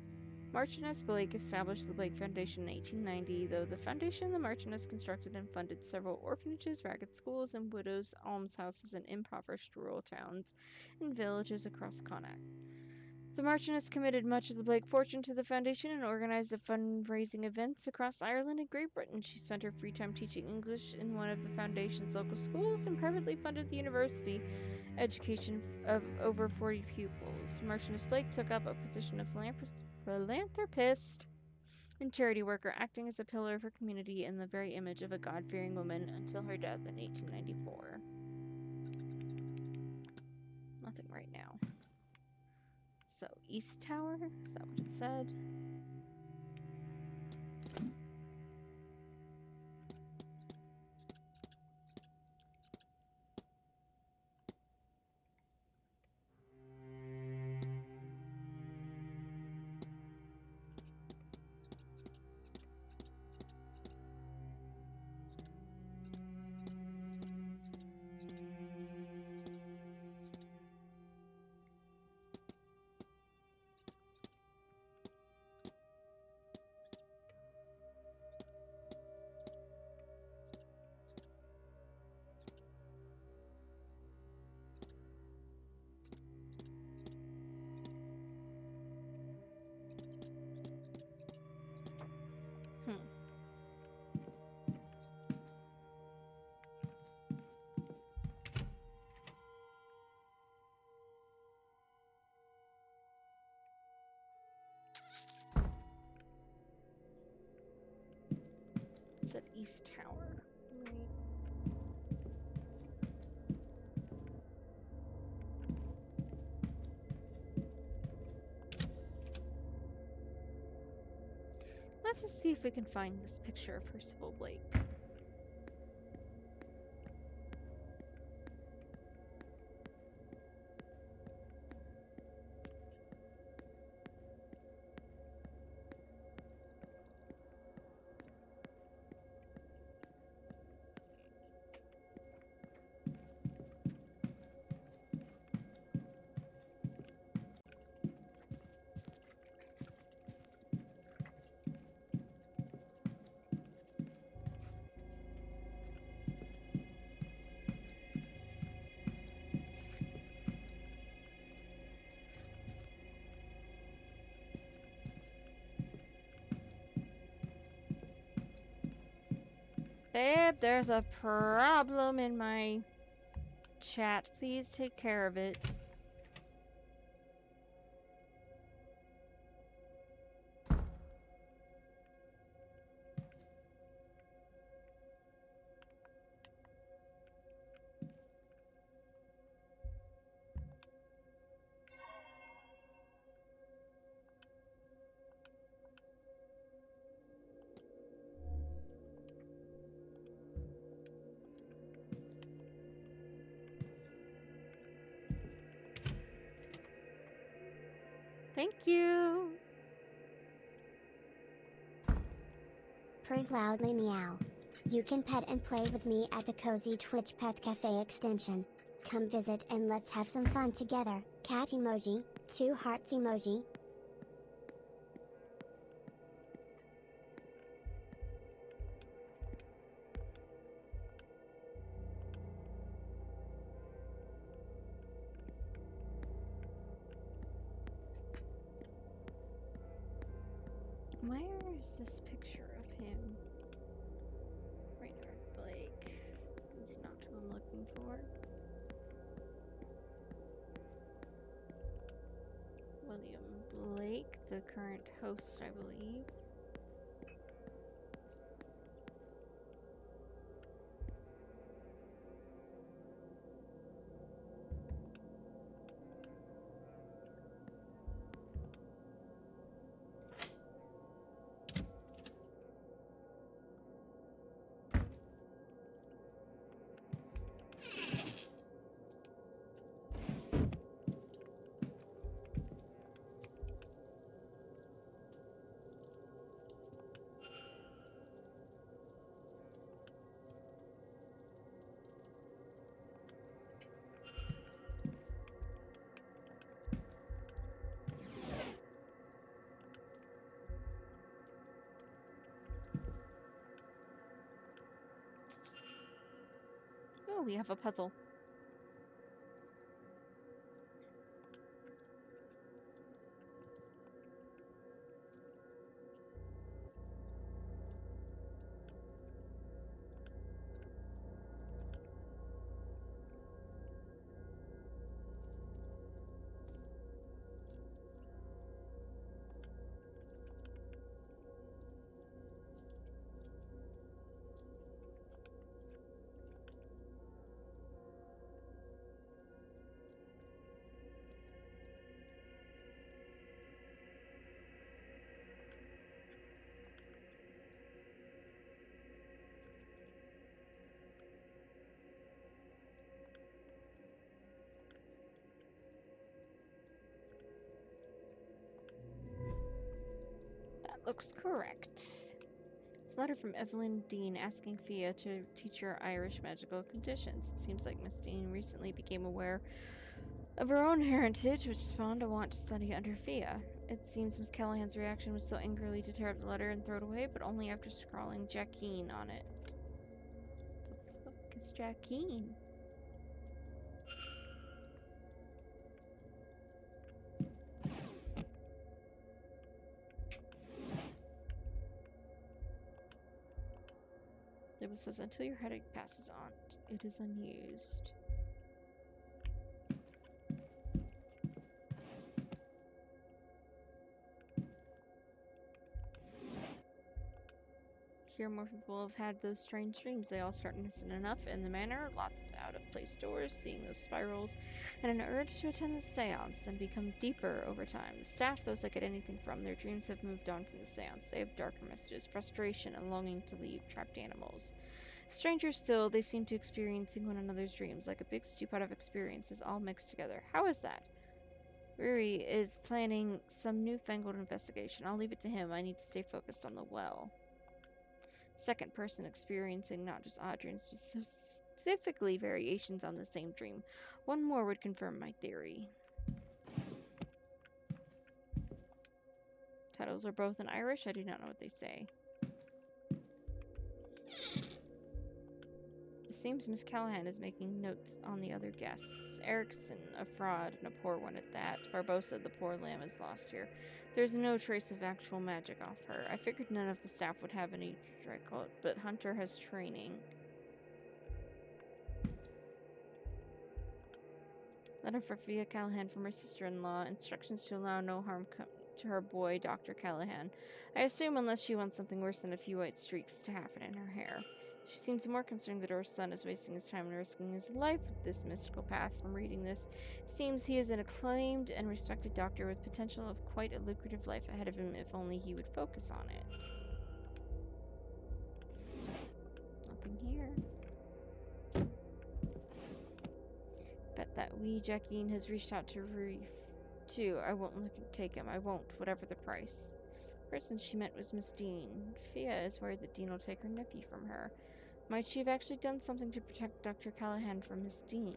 Marchioness Blake established the Blake Foundation in 1890, though the foundation the Marchioness constructed and funded several orphanages, ragged schools, and widows' almshouses in impoverished rural towns and villages across Connacht. The Marchioness committed much of the Blake fortune to the foundation and organized fundraising events across Ireland and Great Britain. She spent her free time teaching English in one of the foundation's local schools and privately funded the university education of over 40 pupils. Marchioness Blake took up a position of philanthropist and charity worker, acting as a pillar of her community and the very image of a God-fearing woman until her death in 1894. Nothing right now. So, East Tower? Is that what it said? It said East Tower. Right. Let's just see if we can find this picture of Percival Blake. Babe, there's a problem in my chat. Please take care of it. Thank you. Purrs loudly meow. You can pet and play with me at the Cozy Twitch Pet Cafe extension. Come visit and let's have some fun together. Cat emoji, 2 hearts emoji. Where is this picture of him? Raynard Blake. It's not who I'm looking for. William Blake, the current host, I believe. Oh, we have a puzzle. Looks correct. It's a letter from Evelyn Dean asking Fia to teach her Irish magical conditions. It seems like Miss Dean recently became aware of her own heritage, which spawned a want to study under Fia. It seems Miss Callahan's reaction was so angrily to tear up the letter and throw it away, but only after scrawling Jacqueline on it. The fuck is Jacqueline? It says, until your headache passes on, it is unused. Here, more people have had those strange dreams. They all start innocent enough in the manor, lots of out-of-place doors, seeing those spirals, and an urge to attend the seance, then become deeper over time. The staff, those I get anything from, their dreams have moved on from the seance. They have darker messages, frustration, and longing to leave, trapped animals. Stranger still, they seem to experiencing one another's dreams, like a big stew pot of experiences all mixed together. How is that? Ruri is planning some newfangled investigation. I'll leave it to him. I need to stay focused on the well. Second person experiencing not just odd dreams, but specifically variations on the same dream. One more would confirm my theory. Titles are both in Irish. I do not know what they say. It seems Miss Callahan is making notes on the other guests. Erickson, a fraud, and a poor one at that. Barbosa, the poor lamb, is lost here. There's no trace of actual magic off her. I figured none of the staff would have any Draco, but Hunter has training. Letter for Fia Callahan from her sister-in-law. Instructions to allow no harm to her boy, Dr. Callahan. I assume unless she wants something worse than a few white streaks to happen in her hair. She seems more concerned that her son is wasting his time and risking his life with this mystical path. From reading this, seems he is an acclaimed and respected doctor with potential of quite a lucrative life ahead of him if only he would focus on it. Nothing here. Bet that wee Jacqueline has reached out to Reef too. I won't take him. I won't, whatever the price. The person she met was Miss Dean. Fia is worried that Dean will take her nephew from her. Might she have actually done something to protect Dr. Callahan from Miss Dean?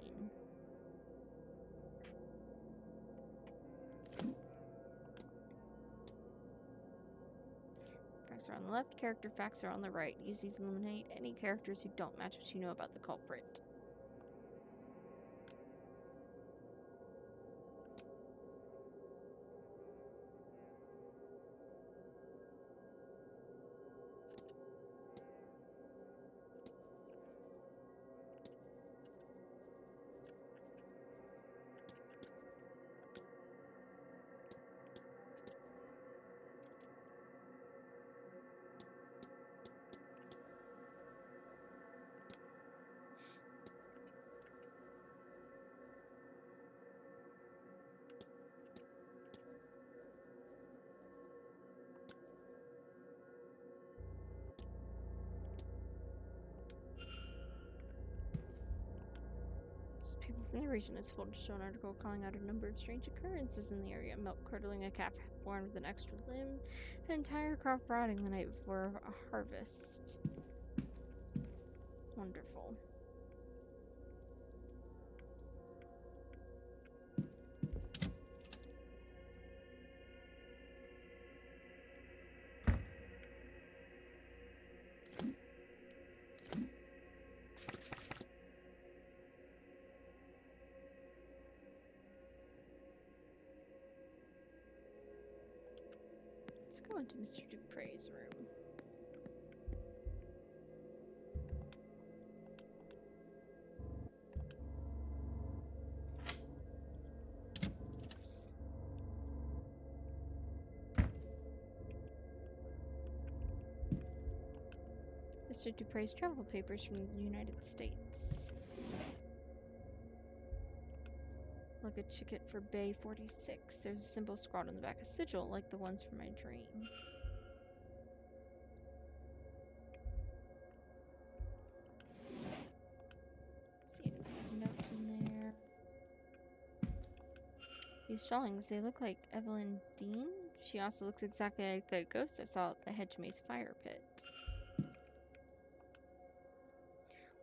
Facts are on the left, character facts are on the right. Use these to eliminate any characters who don't match what you know about the culprit. People from the region is full to show an article calling out a number of strange occurrences in the area. Milk curdling, a calf born with an extra limb, an entire crop rotting the night before a harvest. Wonderful. Go into Mr. Dupre's room. Mr. Dupre's travel papers from the United States. Look, a ticket for Bay 46. There's a symbol scrawled on the back, a sigil like the ones from my dream. See anything of note in there? These drawings, they look like Evelyn Dean. She also looks exactly like the ghost I saw at the Hedgemaze fire pit.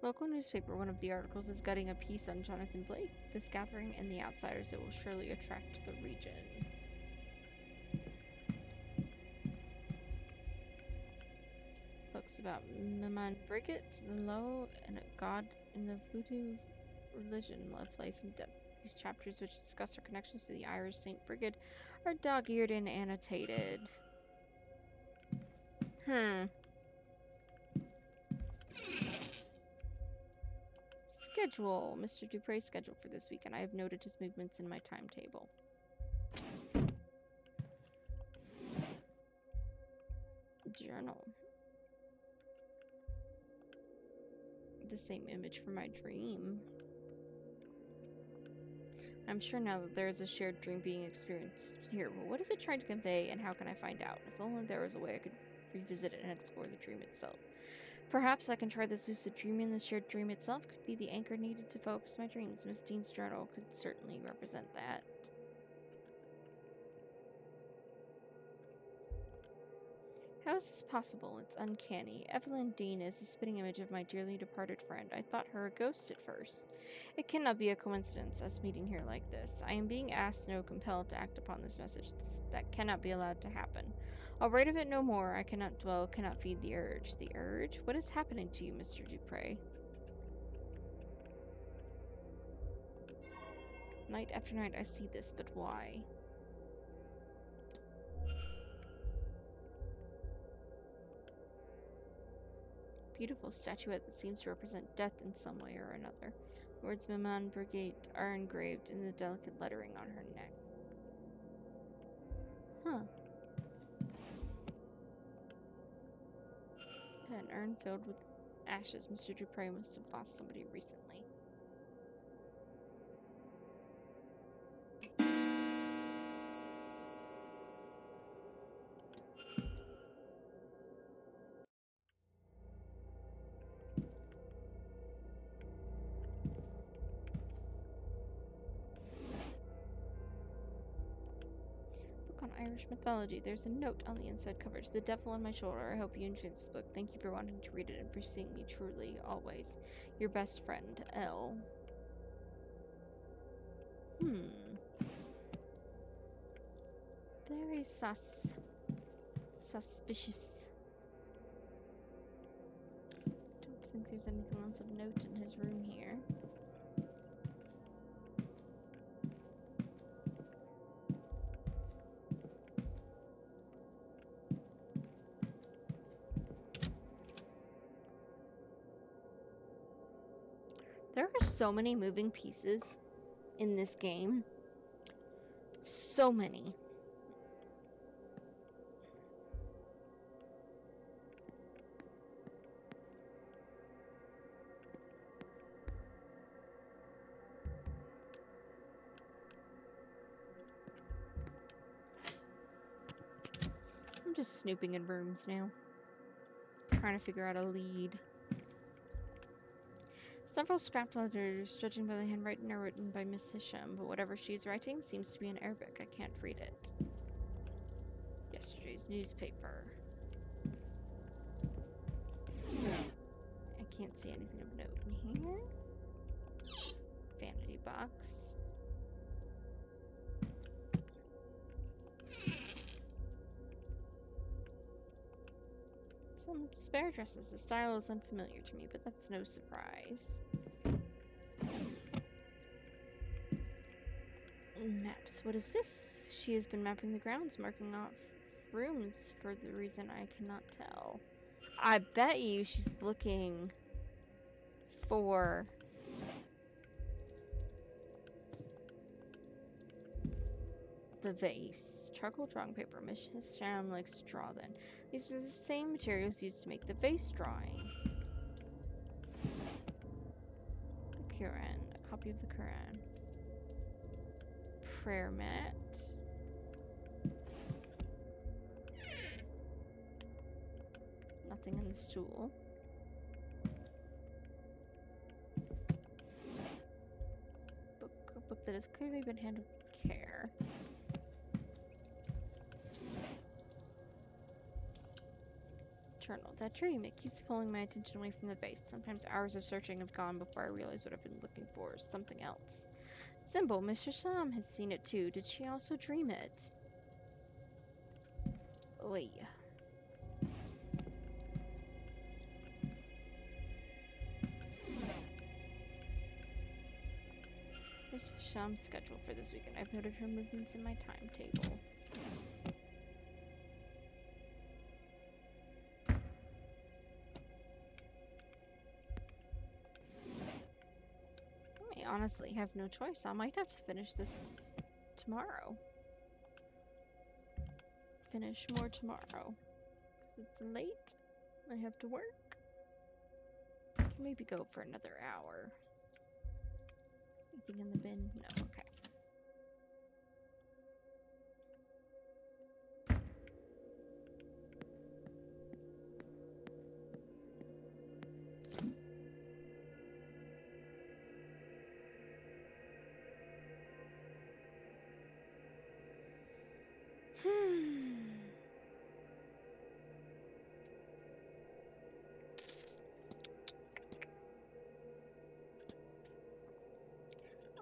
Local newspaper, one of the articles is gutting a piece on Jonathan Blake. This gathering and the outsiders, it will surely attract the region. Books about Maman Brigit, the Low, and a god in the voodoo religion, love, life, and death. These chapters, which discuss her connections to the Irish Saint Brigid, are dog-eared and annotated. Schedule. Mr. Dupre's schedule for this weekend. I have noted his movements in my timetable. Journal. The same image from my dream. I'm sure now that there is a shared dream being experienced here. But what is it trying to convey, and how can I find out? If only there was a way I could revisit it and explore the dream itself. Perhaps I can try this lucid dreaming. The shared dream itself could be the anchor needed to focus my dreams. Miss Dean's journal could certainly represent that. How is this possible? It's uncanny. Evelyn Dean is a spitting image of my dearly departed friend. I thought her a ghost at first. It cannot be a coincidence, us meeting here like this. I am being asked, no, compelled to act upon this message. That cannot be allowed to happen. I'll write of it no more. I cannot dwell, cannot feed the urge. The urge? What is happening to you, Mr. Dupre? Night after night I see this, but why? Beautiful statuette that seems to represent death in some way or another. The words Maman Brigade are engraved in the delicate lettering on her neck. Huh. An urn filled with ashes. Mr. Dupre must have lost somebody recently. On Irish mythology. There's a note on the inside cover. To the devil on my shoulder. I hope you enjoyed this book. Thank you for wanting to read it and for seeing me truly, always. Your best friend, L. Very suspicious. Don't think there's anything else of note in his room here. There are so many moving pieces in this game. So many. I'm just snooping in rooms now. Trying to figure out a lead. Several scrap letters, judging by the handwriting, are written by Miss Hisham, but whatever she's writing seems to be in Arabic. I can't read it. Yesterday's newspaper. I can't see anything of note in here. Vanity box. Some spare dresses. The style is unfamiliar to me, but that's no surprise. Maps. What is this? She has been mapping the grounds, marking off rooms for the reason I cannot tell. I bet you she's looking for the vase. Charcoal drawing paper. Miss Sham likes to draw then. These are the same materials used to make the vase drawing. The Quran. A copy of the Quran. Prayer mat. Nothing in the stool. A book that has clearly been handled with care. Journal. That dream, it keeps pulling my attention away from the vase. Sometimes hours of searching have gone before I realize what I've been looking for is something else. Symbol. Miss Sham has seen it too. Did she also dream it? Oi. Miss Sham's schedule for this weekend. I've noted her movements in my timetable. I honestly have no choice. I might have to finish this tomorrow. Finish more tomorrow. Because it's late. I have to work. I can maybe go for another hour. Anything in the bin? No, okay.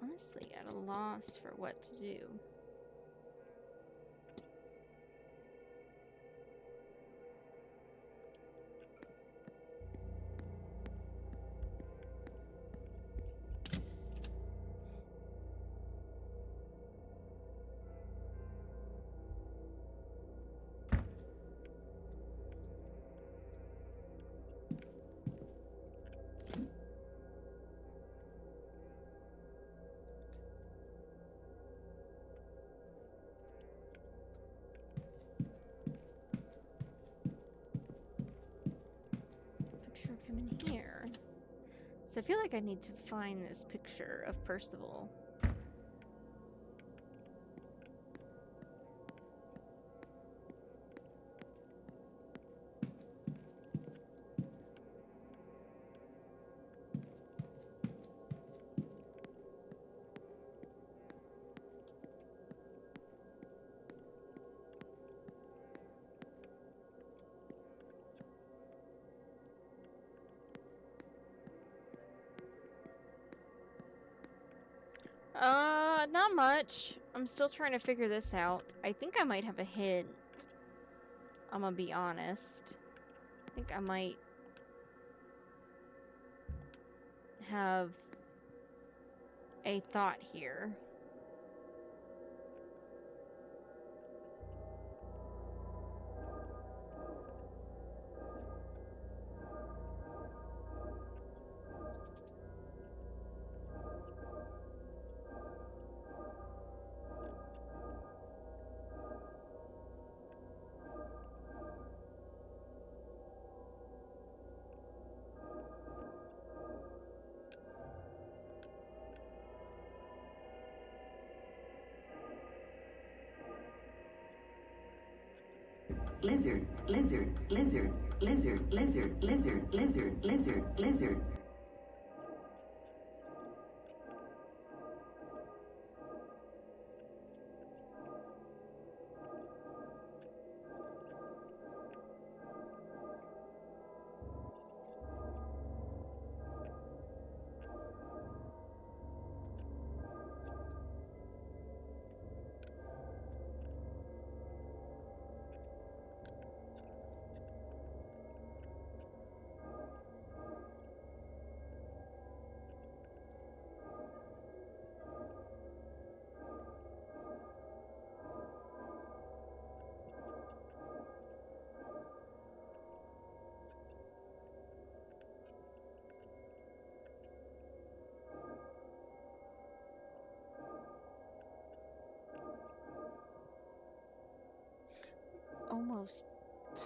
Honestly, at a loss for what to do. Picture of him in here. So I feel like I need to find this picture of Percival. Not much. I'm still trying to figure this out. I think I might have a hint. I'm gonna be honest. I think I might have a thought here. Lizard, lizard, lizard, lizard, lizard, lizard, lizard, lizard, lizard.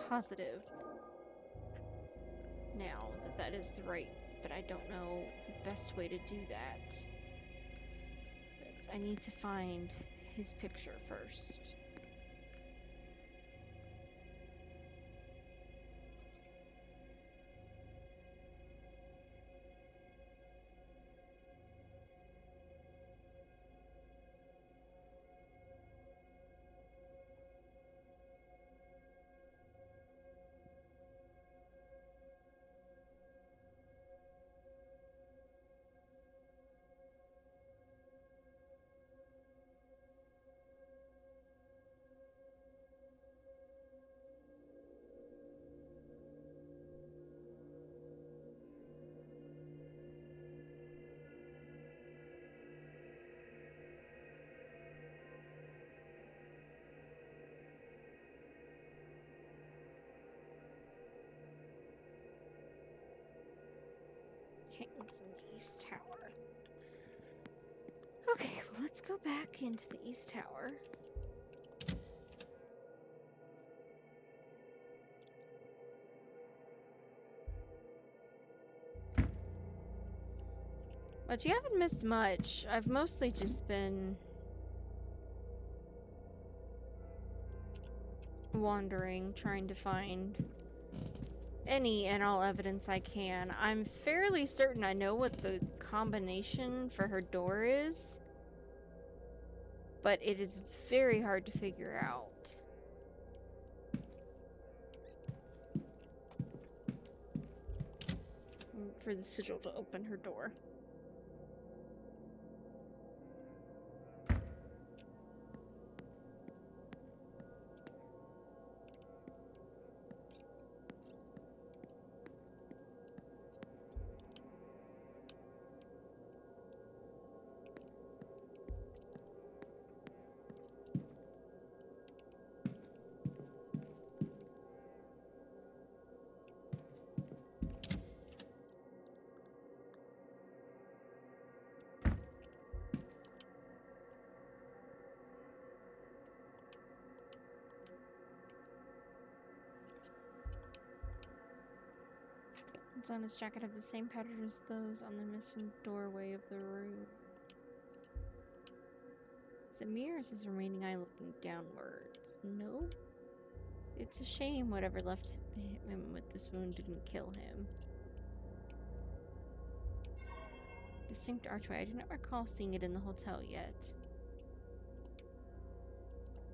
positive now that that is the right, but I don't know the best way to do that. But I need to find his picture first. Hangs in the East Tower. Okay, well, let's go back into the East Tower. But you haven't missed much. I've mostly just been wandering, trying to find any and all evidence I can. I'm fairly certain I know what the combination for her door is, but it is very hard to figure out. For the sigil to open her door. Buttons on his jacket have the same pattern as those on the missing doorway of the room. Is it me or is his remaining eye looking downwards? No. It's a shame whatever left him with this wound didn't kill him. Distinct archway. I do not recall seeing it in the hotel yet.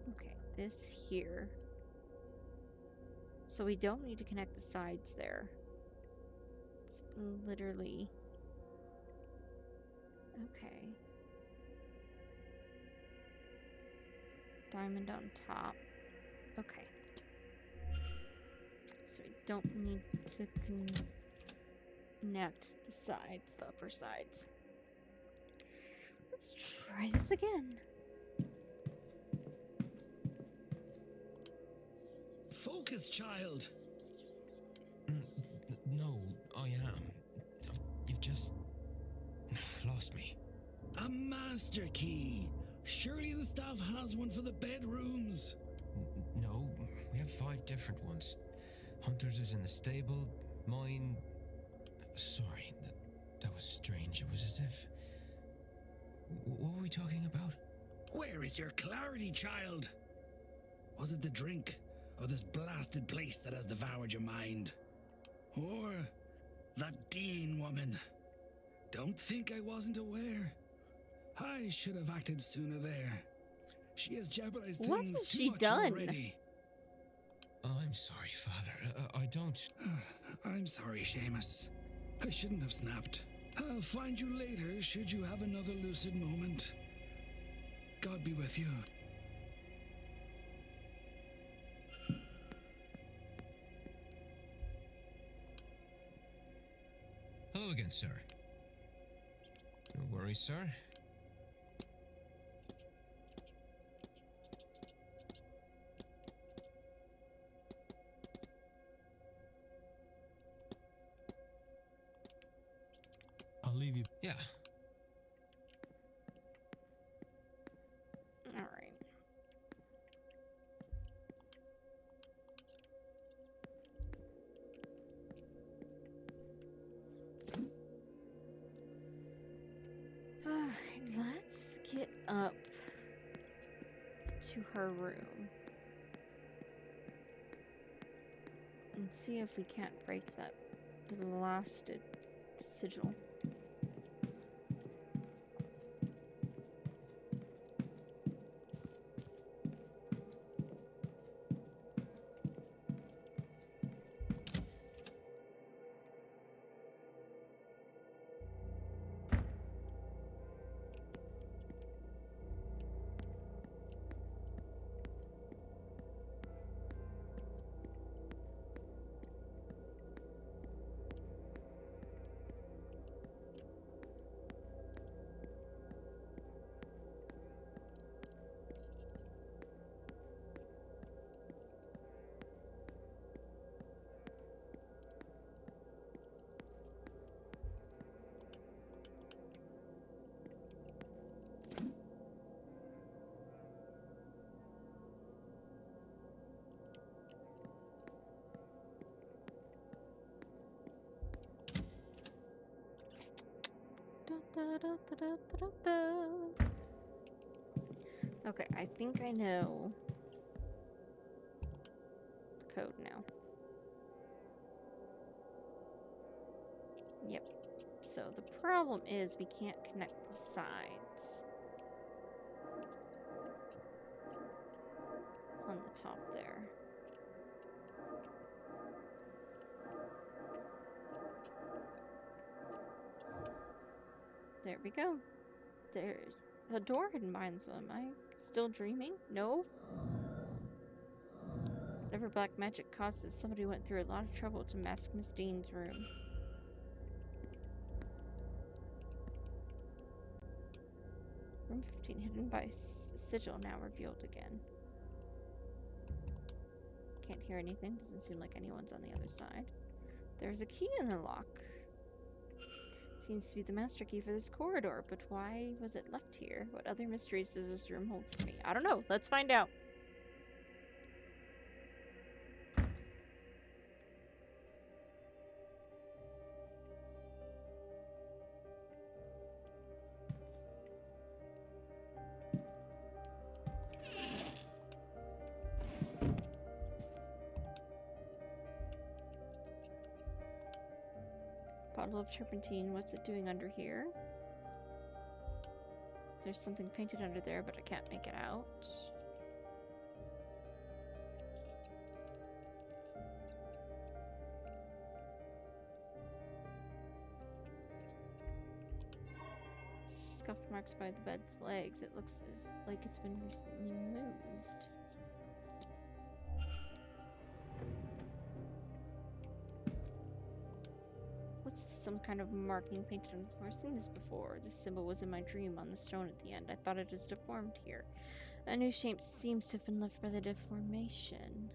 Okay, this here. So we don't need to connect the sides there. It's literally... Okay. Diamond on top. Okay. So we don't need to connect the sides, the upper sides. Let's try this again. Focus, child. No, I am. You've just lost me. A master key. Surely the staff has one for the bedrooms. No, we have 5 different ones. Hunter's is in the stable. Mine... Sorry, that was strange. It was as if... What were we talking about? Where is your clarity, child? Was it the drink, or this blasted place that has devoured your mind? Or that Dean woman? Don't think I wasn't aware. I should have acted sooner there. She has jeopardized What things has too she much done? already. I'm sorry, Father. I don't... I'm sorry, Seamus. I shouldn't have snapped. I'll find you later should you have another lucid moment. God be with you. Hello again, sir. No worries, sir. I'll leave you. Yeah. Alright. her room and see if we can't break that blasted sigil. Okay, I think I know the code now. Yep. So the problem is we can't connect the sides on the top there. There we go. There, the door hidden behind this one. Am I still dreaming? No? Whatever black magic caused this, somebody went through a lot of trouble to mask Miss Dean's room. Room 15 hidden by sigil now revealed again. Can't hear anything. Doesn't seem like anyone's on the other side. There's a key in the lock. Seems to be the master key for this corridor, but why was it left here? What other mysteries does this room hold for me? I don't know. Let's find out. Bottle of turpentine. What's it doing under here? There's something painted under there, but I can't make it out. Scuff marks by the bed's legs. It looks like it's been recently moved. What's this, some kind of marking painted on its floor? I've seen this before. This symbol was in my dream on the stone at the end. I thought it is deformed here. A new shape seems to have been left by the deformation.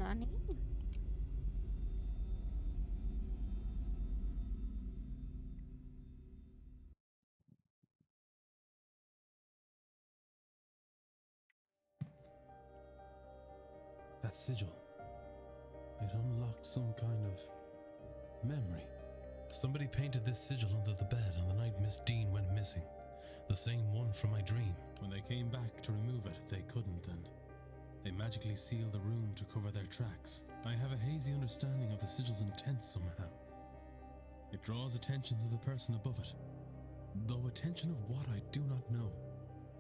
Nani? That sigil. It unlocked some kind of memory. Somebody painted this sigil under the bed on the night Miss Dean went missing. The same one from my dream. When they came back to remove it, they couldn't, and they magically sealed the room to cover their tracks. I have a hazy understanding of the sigil's intent somehow. It draws attention to the person above it, though attention of what I do not know.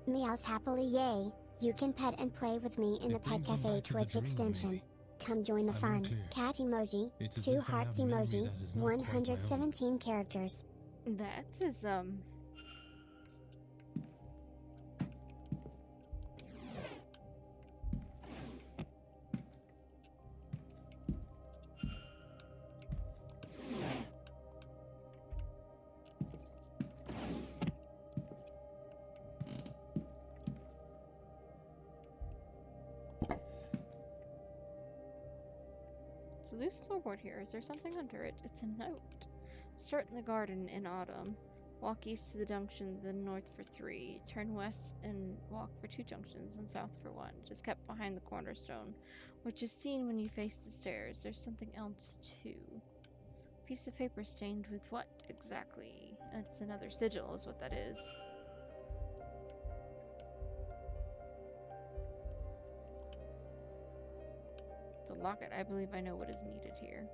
Meows happily, yay. You can pet and play with me in the Pet brings them Cafe back to the Twitch dream, extension. maybe. Come join the I'm fun. unclear. Cat emoji, It's as 2 if I have hearts a memory emoji, that is not quite my own. 117 characters. That is, So loose floorboard here. Is there something under it? It's a note. Start in the garden in autumn. Walk east to the junction, then north for 3. Turn west and walk for 2 junctions, and south for 1. Just kept behind the cornerstone, which is seen when you face the stairs. There's something else too. Piece of paper stained with what exactly? It's another sigil, is what that is. The locket. I believe I know what is needed here.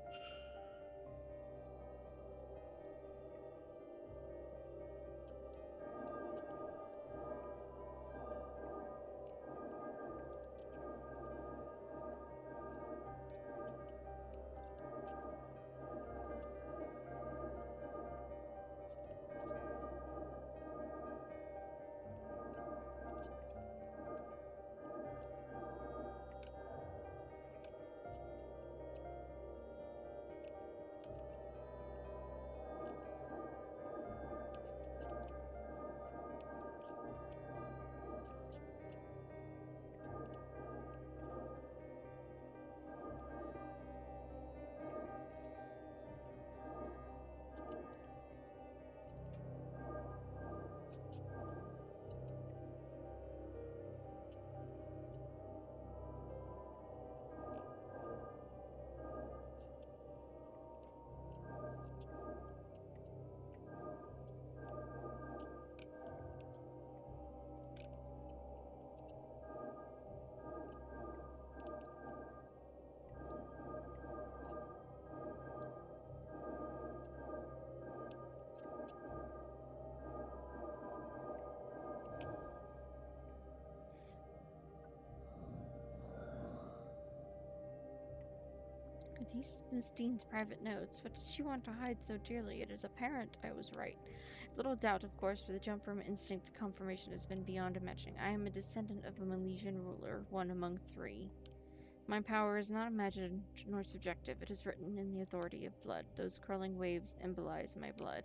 Are these Miss Dean's private notes? What did she want to hide so dearly? It is apparent I was right. Little doubt, of course, but the jump from instinct to confirmation has been beyond imagining. I am a descendant of a Milesian ruler, one among 3. My power is not imagined nor subjective. It is written in the authority of blood. Those curling waves embolize my blood.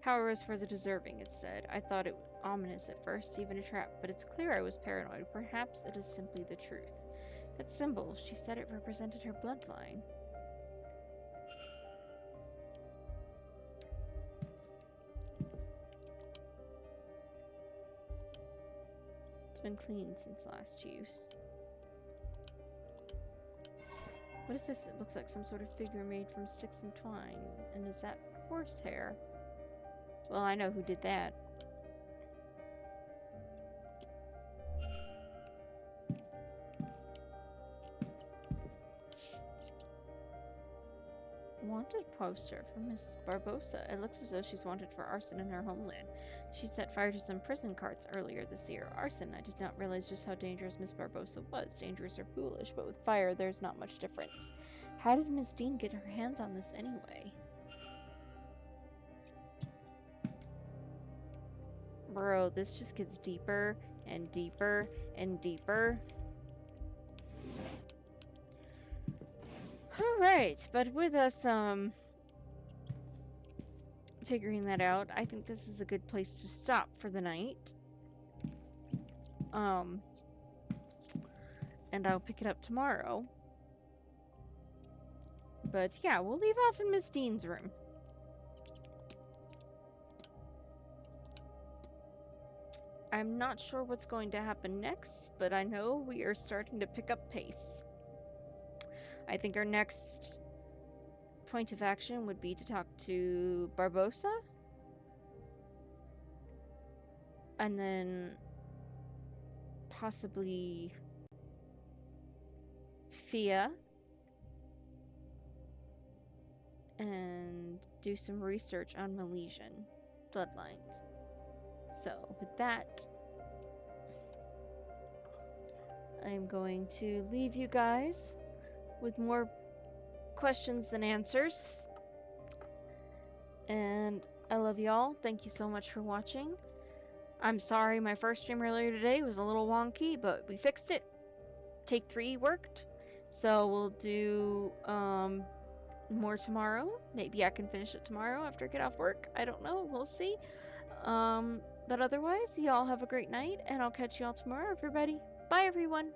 Power is for the deserving, it said. I thought it ominous at first, even a trap, but it's clear I was paranoid. Perhaps it is simply the truth. That symbol, she said it represented her bloodline. It's been cleaned since last use. What is this? It looks like some sort of figure made from sticks and twine. And is that horsehair? Well, I know who did that. Wanted poster from Miss Barbosa. It looks as though she's wanted for arson in her homeland. She set fire to some prison carts earlier this year. Arson, I did not realize just how dangerous Miss Barbosa was. Dangerous or foolish, but with fire, there's not much difference. How did Miss Dean get her hands on this anyway? Bro, this just gets deeper and deeper and deeper. Alright, but with us, figuring that out, I think this is a good place to stop for the night. And I'll pick it up tomorrow. But yeah, we'll leave off in Miss Dean's room. I'm not sure what's going to happen next, but I know we are starting to pick up pace. I think our next point of action would be to talk to Barbosa. And then possibly Fia. And do some research on Milesian bloodlines. So, with that, I'm going to leave you guys. with more questions than answers. And I love y'all. Thank you so much for watching. I'm sorry my first stream earlier today was a little wonky, but we fixed it. Take 3 worked. So we'll do more tomorrow. Maybe I can finish it tomorrow after I get off work. I don't know. We'll see. But otherwise, y'all have a great night, and I'll catch y'all tomorrow, everybody. Bye, everyone.